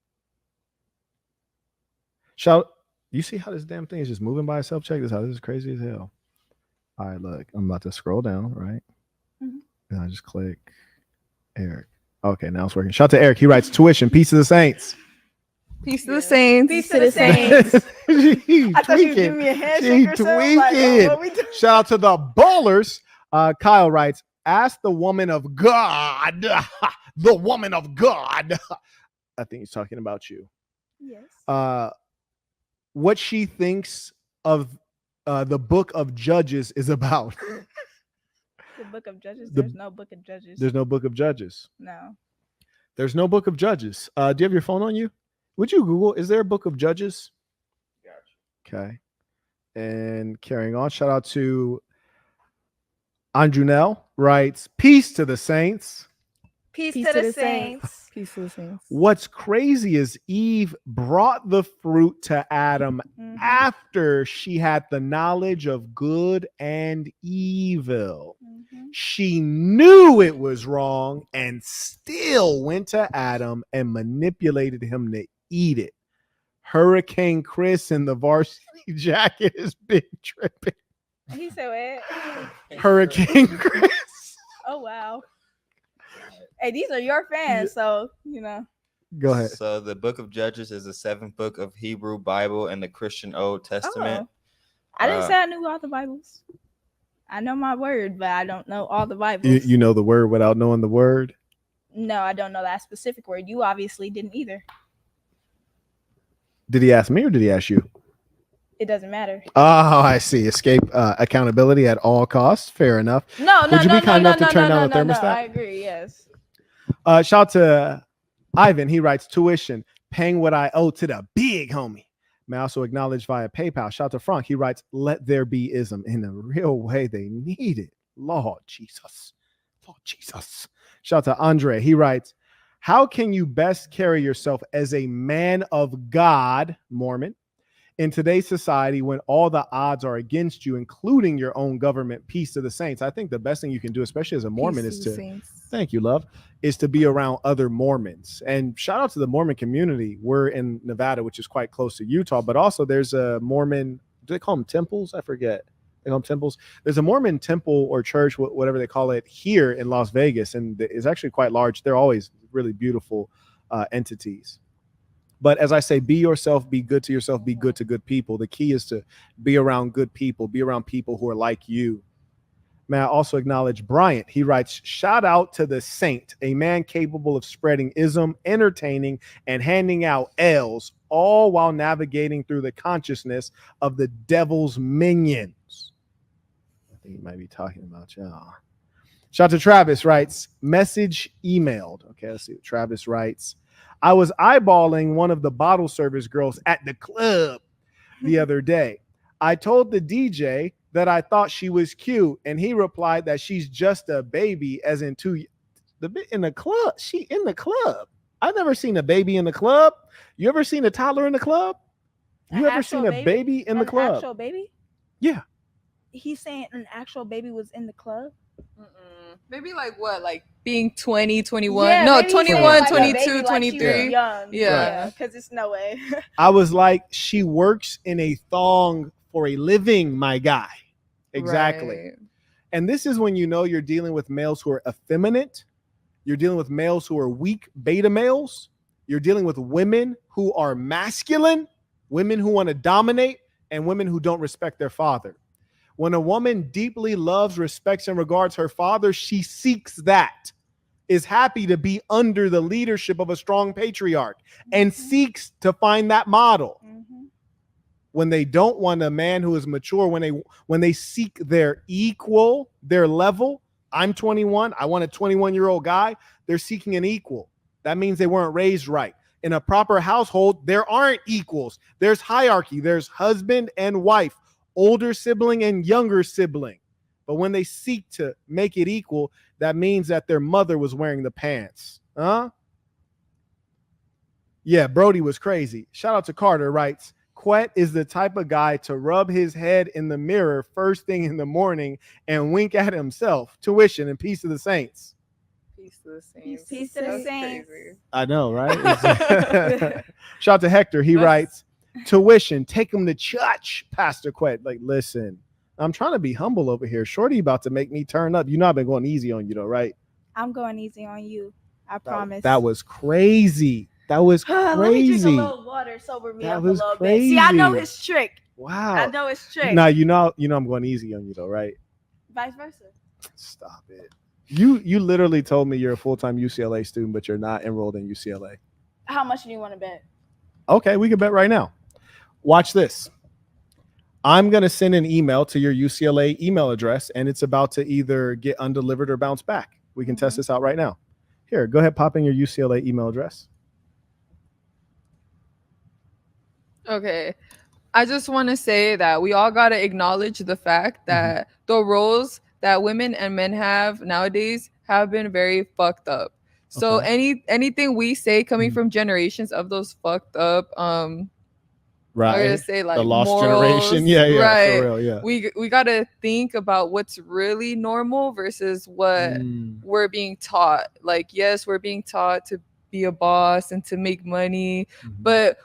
You see how this damn thing is just moving by itself? Check this out. This is crazy as hell. All right, look, I'm about to scroll down, right? And I just click Eric. Okay, now it's working. Shout out to Eric. He writes, tuition, peace to the saints. Peace to the saints. Peace to the saints. I thought you were giving me a handshake or something. Like, oh, what we doing? Shout out to the ballers. Kyle writes, ask the woman of God. The woman of God. I think he's talking about you. Yes. What she thinks of the book of Judges is about. The book of Judges? There's no book of Judges. There's no book of Judges. No. There's no book of Judges. Do you have your phone on you? Would you Google, is there a book of Judges? Gotcha. Okay. And carrying on, shout out to Anjunel writes, peace to the saints. Peace to the saints. Peace to the saints. What's crazy is Eve brought the fruit to Adam after she had the knowledge of good and evil. She knew it was wrong and still went to Adam and manipulated him to eat it. Hurricane Chris in the varsity jacket is big tripping. He said what? Hurricane Chris. Oh, wow. Hey, these are your fans, so, you know. Go ahead. So the book of Judges is the seventh book of Hebrew Bible and the Christian Old Testament. I didn't say I knew all the Bibles. I know my word, but I don't know all the Bibles. You know the word without knowing the word? No, I don't know that specific word. You obviously didn't either. Did he ask me or did he ask you? It doesn't matter. Oh, I see. Escape accountability at all costs. Fair enough. No. Would you be kind enough to turn down the thermostat? I agree, yes. Shout out to Ivan. He writes, tuition, paying what I owe to the big homie. May I also acknowledge via PayPal. Shout out to Frank. He writes, let there be ism in the real way they need it. Lord Jesus. Shout out to Andre. He writes, how can you best carry yourself as a man of God, Mormon, in today's society when all the odds are against you, including your own government? Peace to the saints. I think the best thing you can do, especially as a Mormon, is to, thank you, love, is to be around other Mormons. And shout out to the Mormon community. We're in Nevada, which is quite close to Utah, but also there's a Mormon, do they call them temples? I forget. They call them temples. There's a Mormon temple or church, whatever they call it, here in Las Vegas, and it's actually quite large. They're always really beautiful entities. But as I say, be yourself, be good to yourself, be good to good people. The key is to be around good people, be around people who are like you. May I also acknowledge Bryant. He writes, shout out to the saint, a man capable of spreading ism, entertaining, and handing out L's, all while navigating through the consciousness of the devil's minions. I think he might be talking about y'all. Shout out to Travis, writes, message emailed. Okay, let's see what Travis writes. I was eyeballing one of the bottle service girls at the club the other day. I told the DJ that I thought she was cute, and he replied that she's just a baby, as in in the club. She in the club. I've never seen a baby in the club. You ever seen a toddler in the club? You ever seen a baby in the club? An actual baby? Yeah. He's saying an actual baby was in the club? Maybe like what? Like being 20, 21? Yeah, no, maybe 21, like 22, like 23. Young. Yeah. Because it's no way. I was like, she works in a thong for a living, my guy. Exactly. Right. And this is when you know you're dealing with males who are effeminate. You're dealing with males who are weak beta males. You're dealing with women who are masculine, women who want to dominate, and women who don't respect their father. When a woman deeply loves, respects, and regards her father, she seeks that, is happy to be under the leadership of a strong patriarch, and seeks to find that model. When they don't want a man who is mature, when they seek their equal, their level, I'm 21, I want a 21-year-old guy, they're seeking an equal. That means they weren't raised right. In a proper household, there aren't equals. There's hierarchy. There's husband and wife, older sibling and younger sibling. But when they seek to make it equal, that means that their mother was wearing the pants. Huh? Yeah, Brody was crazy. Shout out to Carter, writes, Quet is the type of guy to rub his head in the mirror first thing in the morning and wink at himself. Tuition and peace to the saints. Peace to the saints. Peace to the saints. Crazy. I know, right? Shout out to Hector. He writes, tuition, take him to church, Pastor Quet. Like, listen, I'm trying to be humble over here. Shorty about to make me turn up. You know I've been going easy on you though, right? I'm going easy on you. I promise. That was crazy. That was crazy. Let me drink a little water, sober me That up a was little crazy. bit. See, I know his trick. Wow. I know his trick. Now you know I'm going easy on you though, right? Vice versa. Stop it. You literally told me you're a full-time UCLA student, but you're not enrolled in UCLA. How much do you want to bet? Okay, we can bet right now. Watch this. I'm going to send an email to your UCLA email address, and it's about to either get undelivered or bounce back. We can test this out right now. Here, go ahead, pop in your UCLA email address. Okay. I just want to say that we all got to acknowledge the fact that the roles that women and men have nowadays have been very fucked up. So anything we say coming from generations of those fucked up I'm gonna say like the lost morals, generation. Yeah, right. for real, yeah. We gotta think about what's really normal versus what we're being taught. Like, yes, we're being taught to be a boss and to make money, but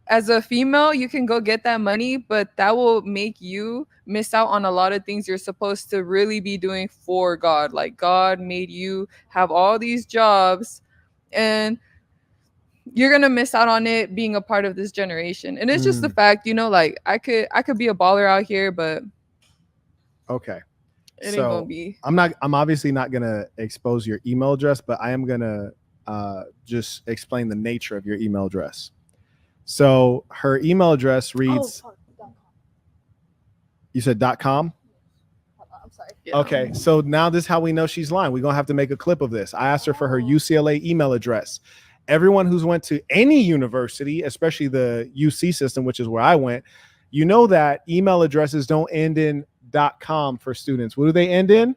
as a female, you can go get that money, but that will make you miss out on a lot of things you're supposed to really be doing for God. Like, God made you have all these jobs, and you're gonna miss out on it being a part of this generation. And it's just the fact, you know, like I could be a baller out here, but okay, it ain't gonna be. I'm obviously not gonna expose your email address, but I am gonna just explain the nature of your email address. So her email address reads, you said .com? I'm sorry. Yeah. Okay, so now this is how we know she's lying. We're going to have to make a clip of this. I asked her for her UCLA email address. Everyone who's went to any university, especially the UC system, which is where I went, you know that email addresses don't end in .com for students. What do they end in?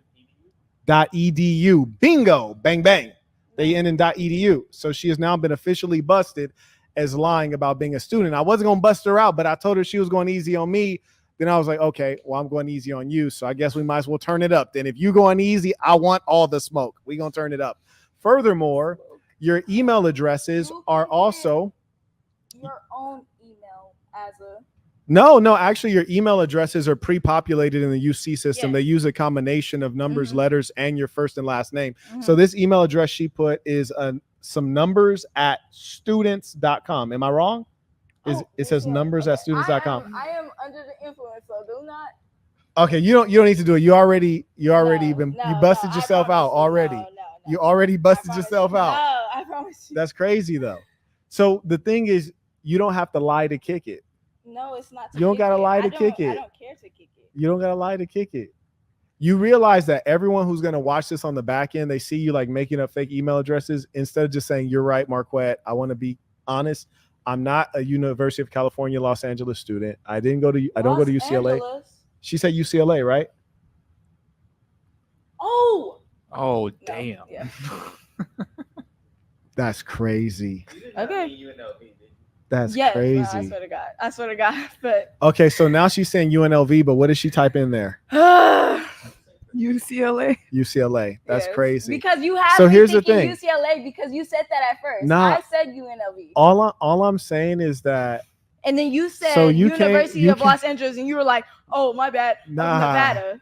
.edu. Bingo, bang bang. They end in .edu. So she has now been officially busted as lying about being a student. I wasn't gonna bust her out, but I told her she was going easy on me. Then I was like, okay, well, I'm going easy on you. So I guess we might as well turn it up. Then if you going easy, I want all the smoke. We gonna turn it up. Furthermore, your email addresses are also your own email as a no, actually your email addresses are pre-populated in the UC system. Yes. They use a combination of numbers, letters, and your first and last name. Mhm. So this email address she put is some numbers at students.com. Am I wrong? It says numbers at students.com. I am under the influence, so do not. Okay, you don't need to do it. You busted I yourself out promise you. already. No. You already I busted promise yourself you. out. No, I promise you. That's crazy though. So the thing is, you don't have to lie to kick it. No, it's not. You don't gotta lie to kick it. I don't care to kick it. You don't gotta lie to kick it. You realize that everyone who's gonna watch this on the back end, they see you like making up fake email addresses instead of just saying, "You're right, Marquett. I want to be honest. I'm not a University of California, Los Angeles student. I don't go to UCLA." Angeles? She said UCLA, right? Oh. Oh, No, damn. yeah. That's crazy. Okay. That's Yes, crazy. No, I swear to God. But Okay, so now she's saying UNLV, but what did she type in there? UCLA. UCLA. That's Yes, crazy. Because you have So me here's the thinking thing. UCLA because you said that at first. Nah. I said UNLV. All I'm saying is that And then you said So you University of Los Angeles, and you were like, "Oh, my bad, of Nevada."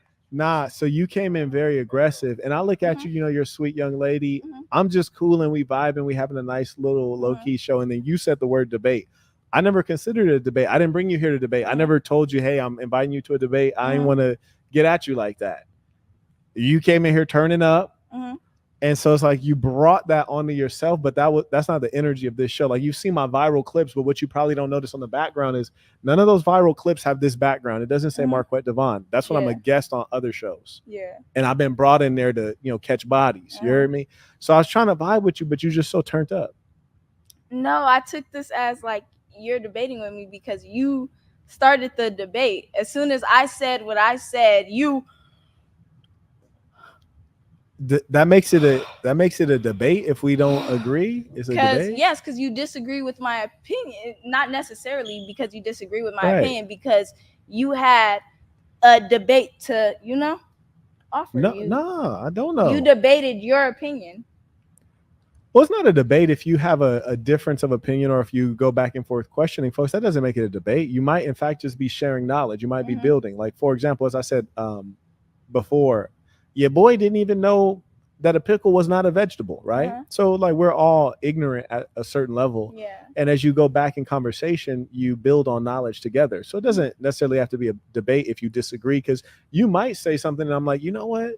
so you came in very aggressive, and I look at you, you're a sweet young lady. Mhm. I'm just cool and we vibing, we having a nice little low-key show, and then you said the word debate. I never considered it a debate. I didn't bring you here to debate. I never told you, hey, I'm inviting you to a debate. I didn't want to get at you like that. You came in here turning up. Mhm. And so it's like you brought that onto yourself, but that's not the energy of this show. Like you've seen my viral clips, but what you probably don't notice on the background is none of those viral clips have this background. It doesn't say Marquett Devon. That's when I'm a guest on other shows. Yeah. And I've been brought in there to, catch bodies. You heard me? So I was trying to vibe with you, but you're just so turned up. No, I took this as like you're debating with me because you started the debate. As soon as I said what I said, you. That makes it a debate if we don't agree. It's a debate. Yes, because you disagree with my opinion. Not necessarily because you disagree with my Right. opinion, because you had a debate to, offer. No, I don't know. You debated your opinion. Well, it's not a debate if you have a difference of opinion or if you go back and forth questioning folks. That doesn't make it a debate. You might, in fact, just be sharing knowledge. You might be building. Like, for example, as I said before, your boy didn't even know that a pickle was not a vegetable, right? So, like, we're all ignorant at a certain level. Yeah. And as you go back in conversation, you build on knowledge together. So it doesn't necessarily have to be a debate if you disagree, because you might say something and I'm like, you know what?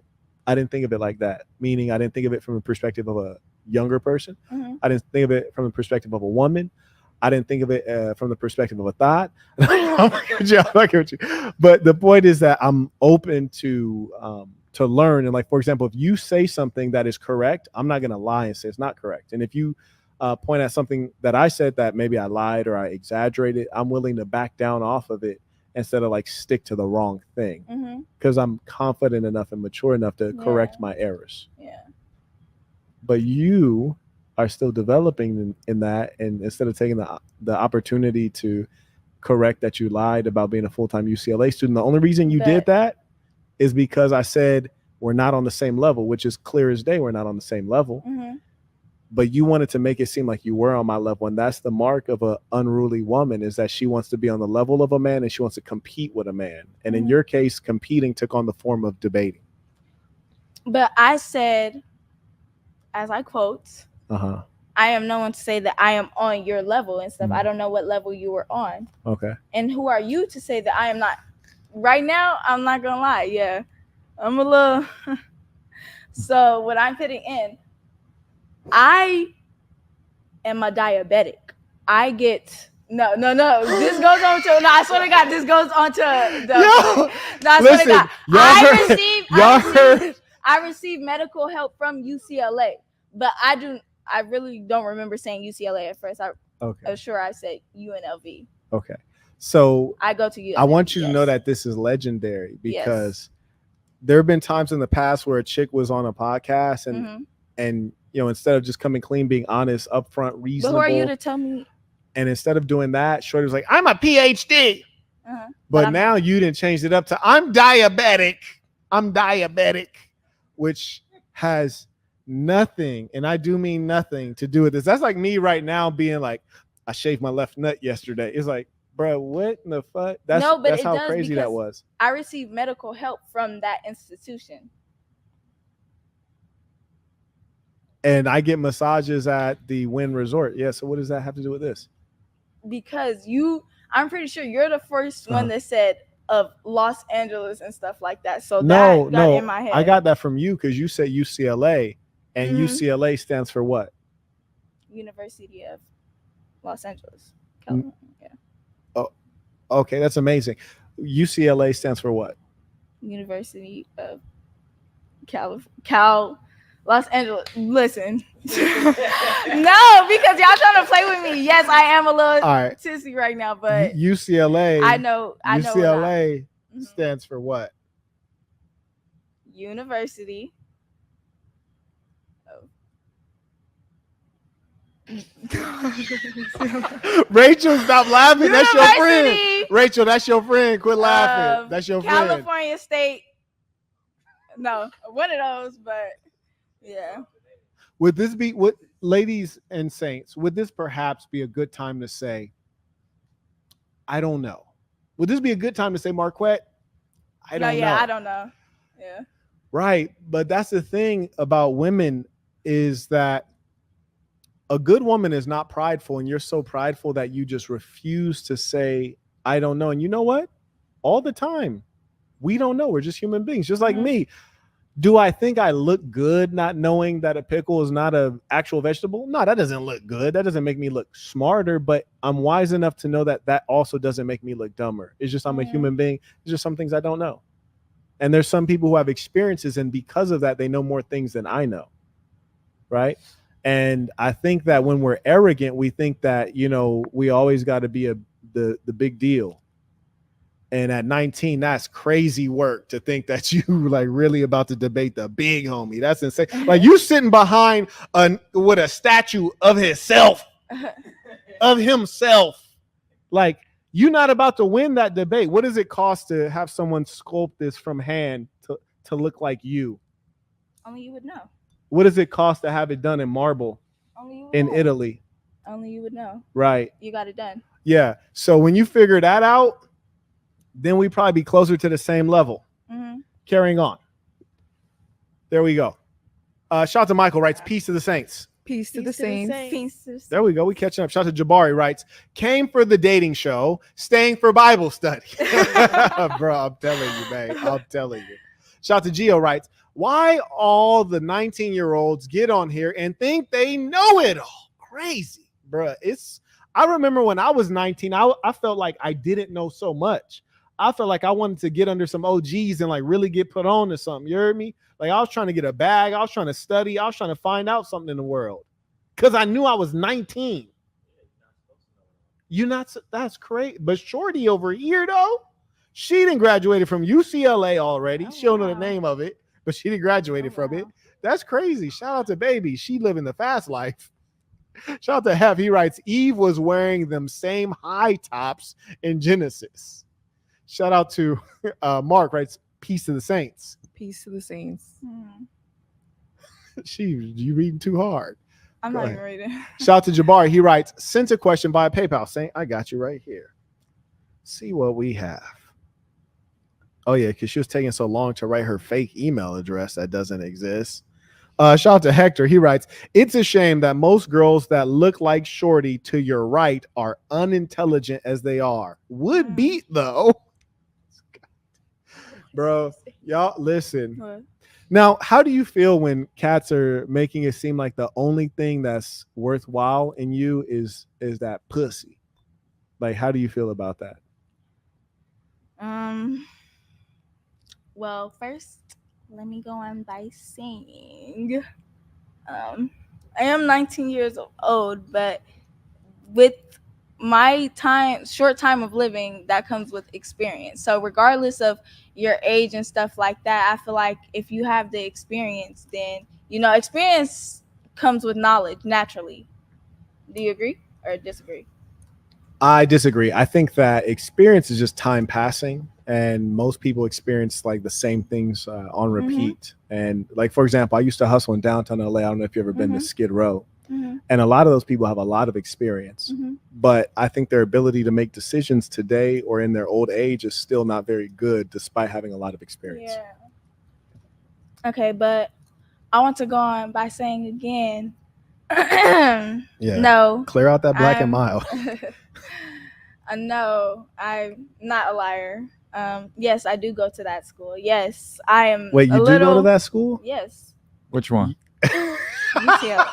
I didn't think of it like that. Meaning I didn't think of it from the perspective of a younger person. I didn't think of it from the perspective of a woman. I didn't think of it from the perspective of a thought. I'm with you. But the point is that I'm open to learn. And like, for example, if you say something that is correct, I'm not going to lie and say it's not correct. And if you point at something that I said that maybe I lied or I exaggerated, I'm willing to back down off of it instead of like stick to the wrong thing, because I'm confident enough and mature enough to correct my errors. Yeah. But you are still developing in that, and instead of taking the opportunity to correct that you lied about being a full-time UCLA student, the only reason you did that is because I said we're not on the same level, which is clear as day. We're not on the same level. But you wanted to make it seem like you were on my level, and that's the mark of an unruly woman, is that she wants to be on the level of a man and she wants to compete with a man. And in your case, competing took on the form of debating. But I said, as I quote, I am no one to say that I am on your level and stuff. I don't know what level you were on. Okay. And who are you to say that I am not? Right now, I'm not gonna lie. Yeah, I'm a little. So what I'm putting in, I am a diabetic. I get no. This goes on to I swear to God, this goes on to the. Yo, I swear to God, I received medical help from UCLA, but I really don't remember saying UCLA at first. I was sure I said UNLV. Okay. So I go to UNLV. I want you to know that this is legendary because there have been times in the past where a chick was on a podcast and you know, instead of just coming clean, being honest, upfront, But reasonable, who are you to tell me? and instead of doing that, Shorty was like, I'm a PhD. But But I'm now you didn't change it up to I'm diabetic. I'm diabetic, which has nothing, and I do mean nothing, to do with this. That's like me right now being like, I shaved my left nut yesterday. It's like, bro, what in the fuck? That's No, but that's it how does crazy that because was. I received medical help from that institution. And I get massages at the Wynn Resort. Yeah. So what does that have to do with this? Because I'm pretty sure you're the first one that said of Los Angeles and stuff like that. So that got in my head. I got that from you because you said UCLA, and UCLA stands for what? University of Los Angeles, California. Oh, okay, that's amazing. UCLA stands for what? University of Los Angeles. Listen. No, because y'all trying to play with me. Yes, I am a little tissy right now, but UCLA. I know. UCLA stands for what? University. Rachel, stop laughing. That's your friend. University Rachel, that's your friend. Quit laughing. That's your friend. California State. No, one of those, but yeah. Would this be, what, ladies and saints, would this perhaps be a good time to say, I don't know? Would this be a good time to say, Marquett? I don't know. I don't know. Yeah. Right. But that's the thing about women, is that a good woman is not prideful, and you're so prideful that you just refuse to say, I don't know. And you know what? All the time, we don't know. We're just human beings, just like me. Do I think I look good not knowing that a pickle is not an actual vegetable? No, that doesn't look good. That doesn't make me look smarter, but I'm wise enough to know that that also doesn't make me look dumber. It's just I'm a human being. There's just some things I don't know. And there's some people who have experiences, and because of that, they know more things than I know. Right? And I think that when we're arrogant, we think that, you know, we always got to be the big deal. And at 19, that's crazy work to think that you like really about to debate the big homie. That's insane. Like you sitting behind with a statue of himself. Like you're not about to win that debate. What does it cost to have someone sculpt this from hand to look like you? Only you would know. What does it cost to have it done in marble in Italy? Only you would know. Right. You got it done. Yeah. So when you figure that out, then we probably be closer to the same level. Carrying on. There we go. Shout out to Michael writes, peace to the saints. Peace to the saints. There we go. We catching up. Shout out to Jabari writes, came for the dating show, staying for Bible study. Bro, I'm telling you, man. I'm telling you. Shout out to Gio writes, why all the 19-year-olds get on here and think they know it all? Crazy, bro. I remember when I was 19, I felt like I didn't know so much. I felt like I wanted to get under some OGs and like really get put on to something. You heard me? Like I was trying to get a bag. I was trying to study. I was trying to find out something in the world because I knew I was 19. That's crazy. But Shorty over here though, she didn't graduated from UCLA already. She don't know the name of it, but she didn't graduated from it. That's crazy. Shout out to Baby. She living the fast life. Shout out to Hef. He writes, Eve was wearing them same high tops in Genesis. Shout out to Mark writes, peace to the saints. Peace to the saints. You reading too hard. I'm not even reading. Shout out to Jabari. He writes, sent a question via PayPal. Saint, I got you right here. See what we have. Oh yeah, because she was taking so long to write her fake email address that doesn't exist. Shout out to Hector. He writes, it's a shame that most girls that look like Shorty to your right are unintelligent as they are. Would beat though. Bro, y'all listen. What? Now, how do you feel when cats are making it seem like the only thing that's worthwhile in you is that pussy? Like, how do you feel about that? Well, first, let me go on by saying, I am 19 years old, but with my short time of living, that comes with experience. So regardless of your age and stuff like that, I feel like if you have the experience, then experience comes with knowledge naturally. Do you agree or disagree? I disagree. I think that experience is just time passing, and most people experience like the same things on repeat. And like, for example, I used to hustle in downtown LA. I don't know if you've ever been to Skid Row. And a lot of those people have a lot of experience, but I think their ability to make decisions today or in their old age is still not very good, despite having a lot of experience. Yeah. Okay, but I want to go on by saying again, no. Clear out that black and mild. No, I'm not a liar. Yes, I do go to that school. Yes, I am. Wait, you do go to that school? Yes. Which one? UCLA.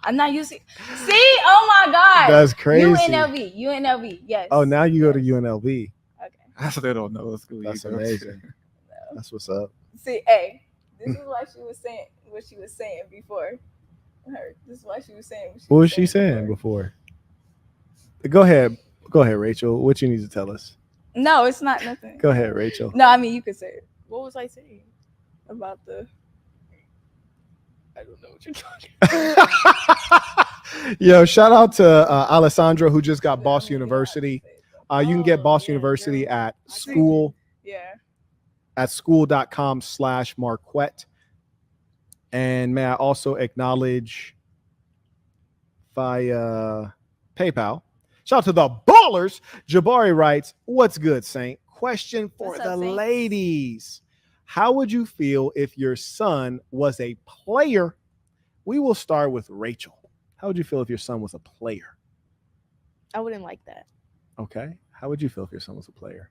I'm not UC. See? Oh my God. That's crazy. UNLV. Yes. Oh, now you go to UNLV. Okay. I still don't know what school That's you go to. amazing. No. That's what's up. See, hey, this is why she was saying what she was saying before. This is why she was saying what was she saying before? Go ahead, Rachel. What you need to tell us? No, it's not nothing. Go ahead, Rachel. No, I mean you could say it What was I saying? about the. I don't know what you're talking Yo, shout out to Alessandra, who just got Boss University. You can get Boss University at school. Yeah. At school.com/Marquett. And may I also acknowledge via PayPal. Shout out to the ballers. Jabari writes, "What's good, Saint? Question for What's the up, Saint? ladies. How would you feel if your son was a player?" We will start with Rachel. How would you feel if your son was a player? I wouldn't like that. Okay. How would you feel if your son was a player?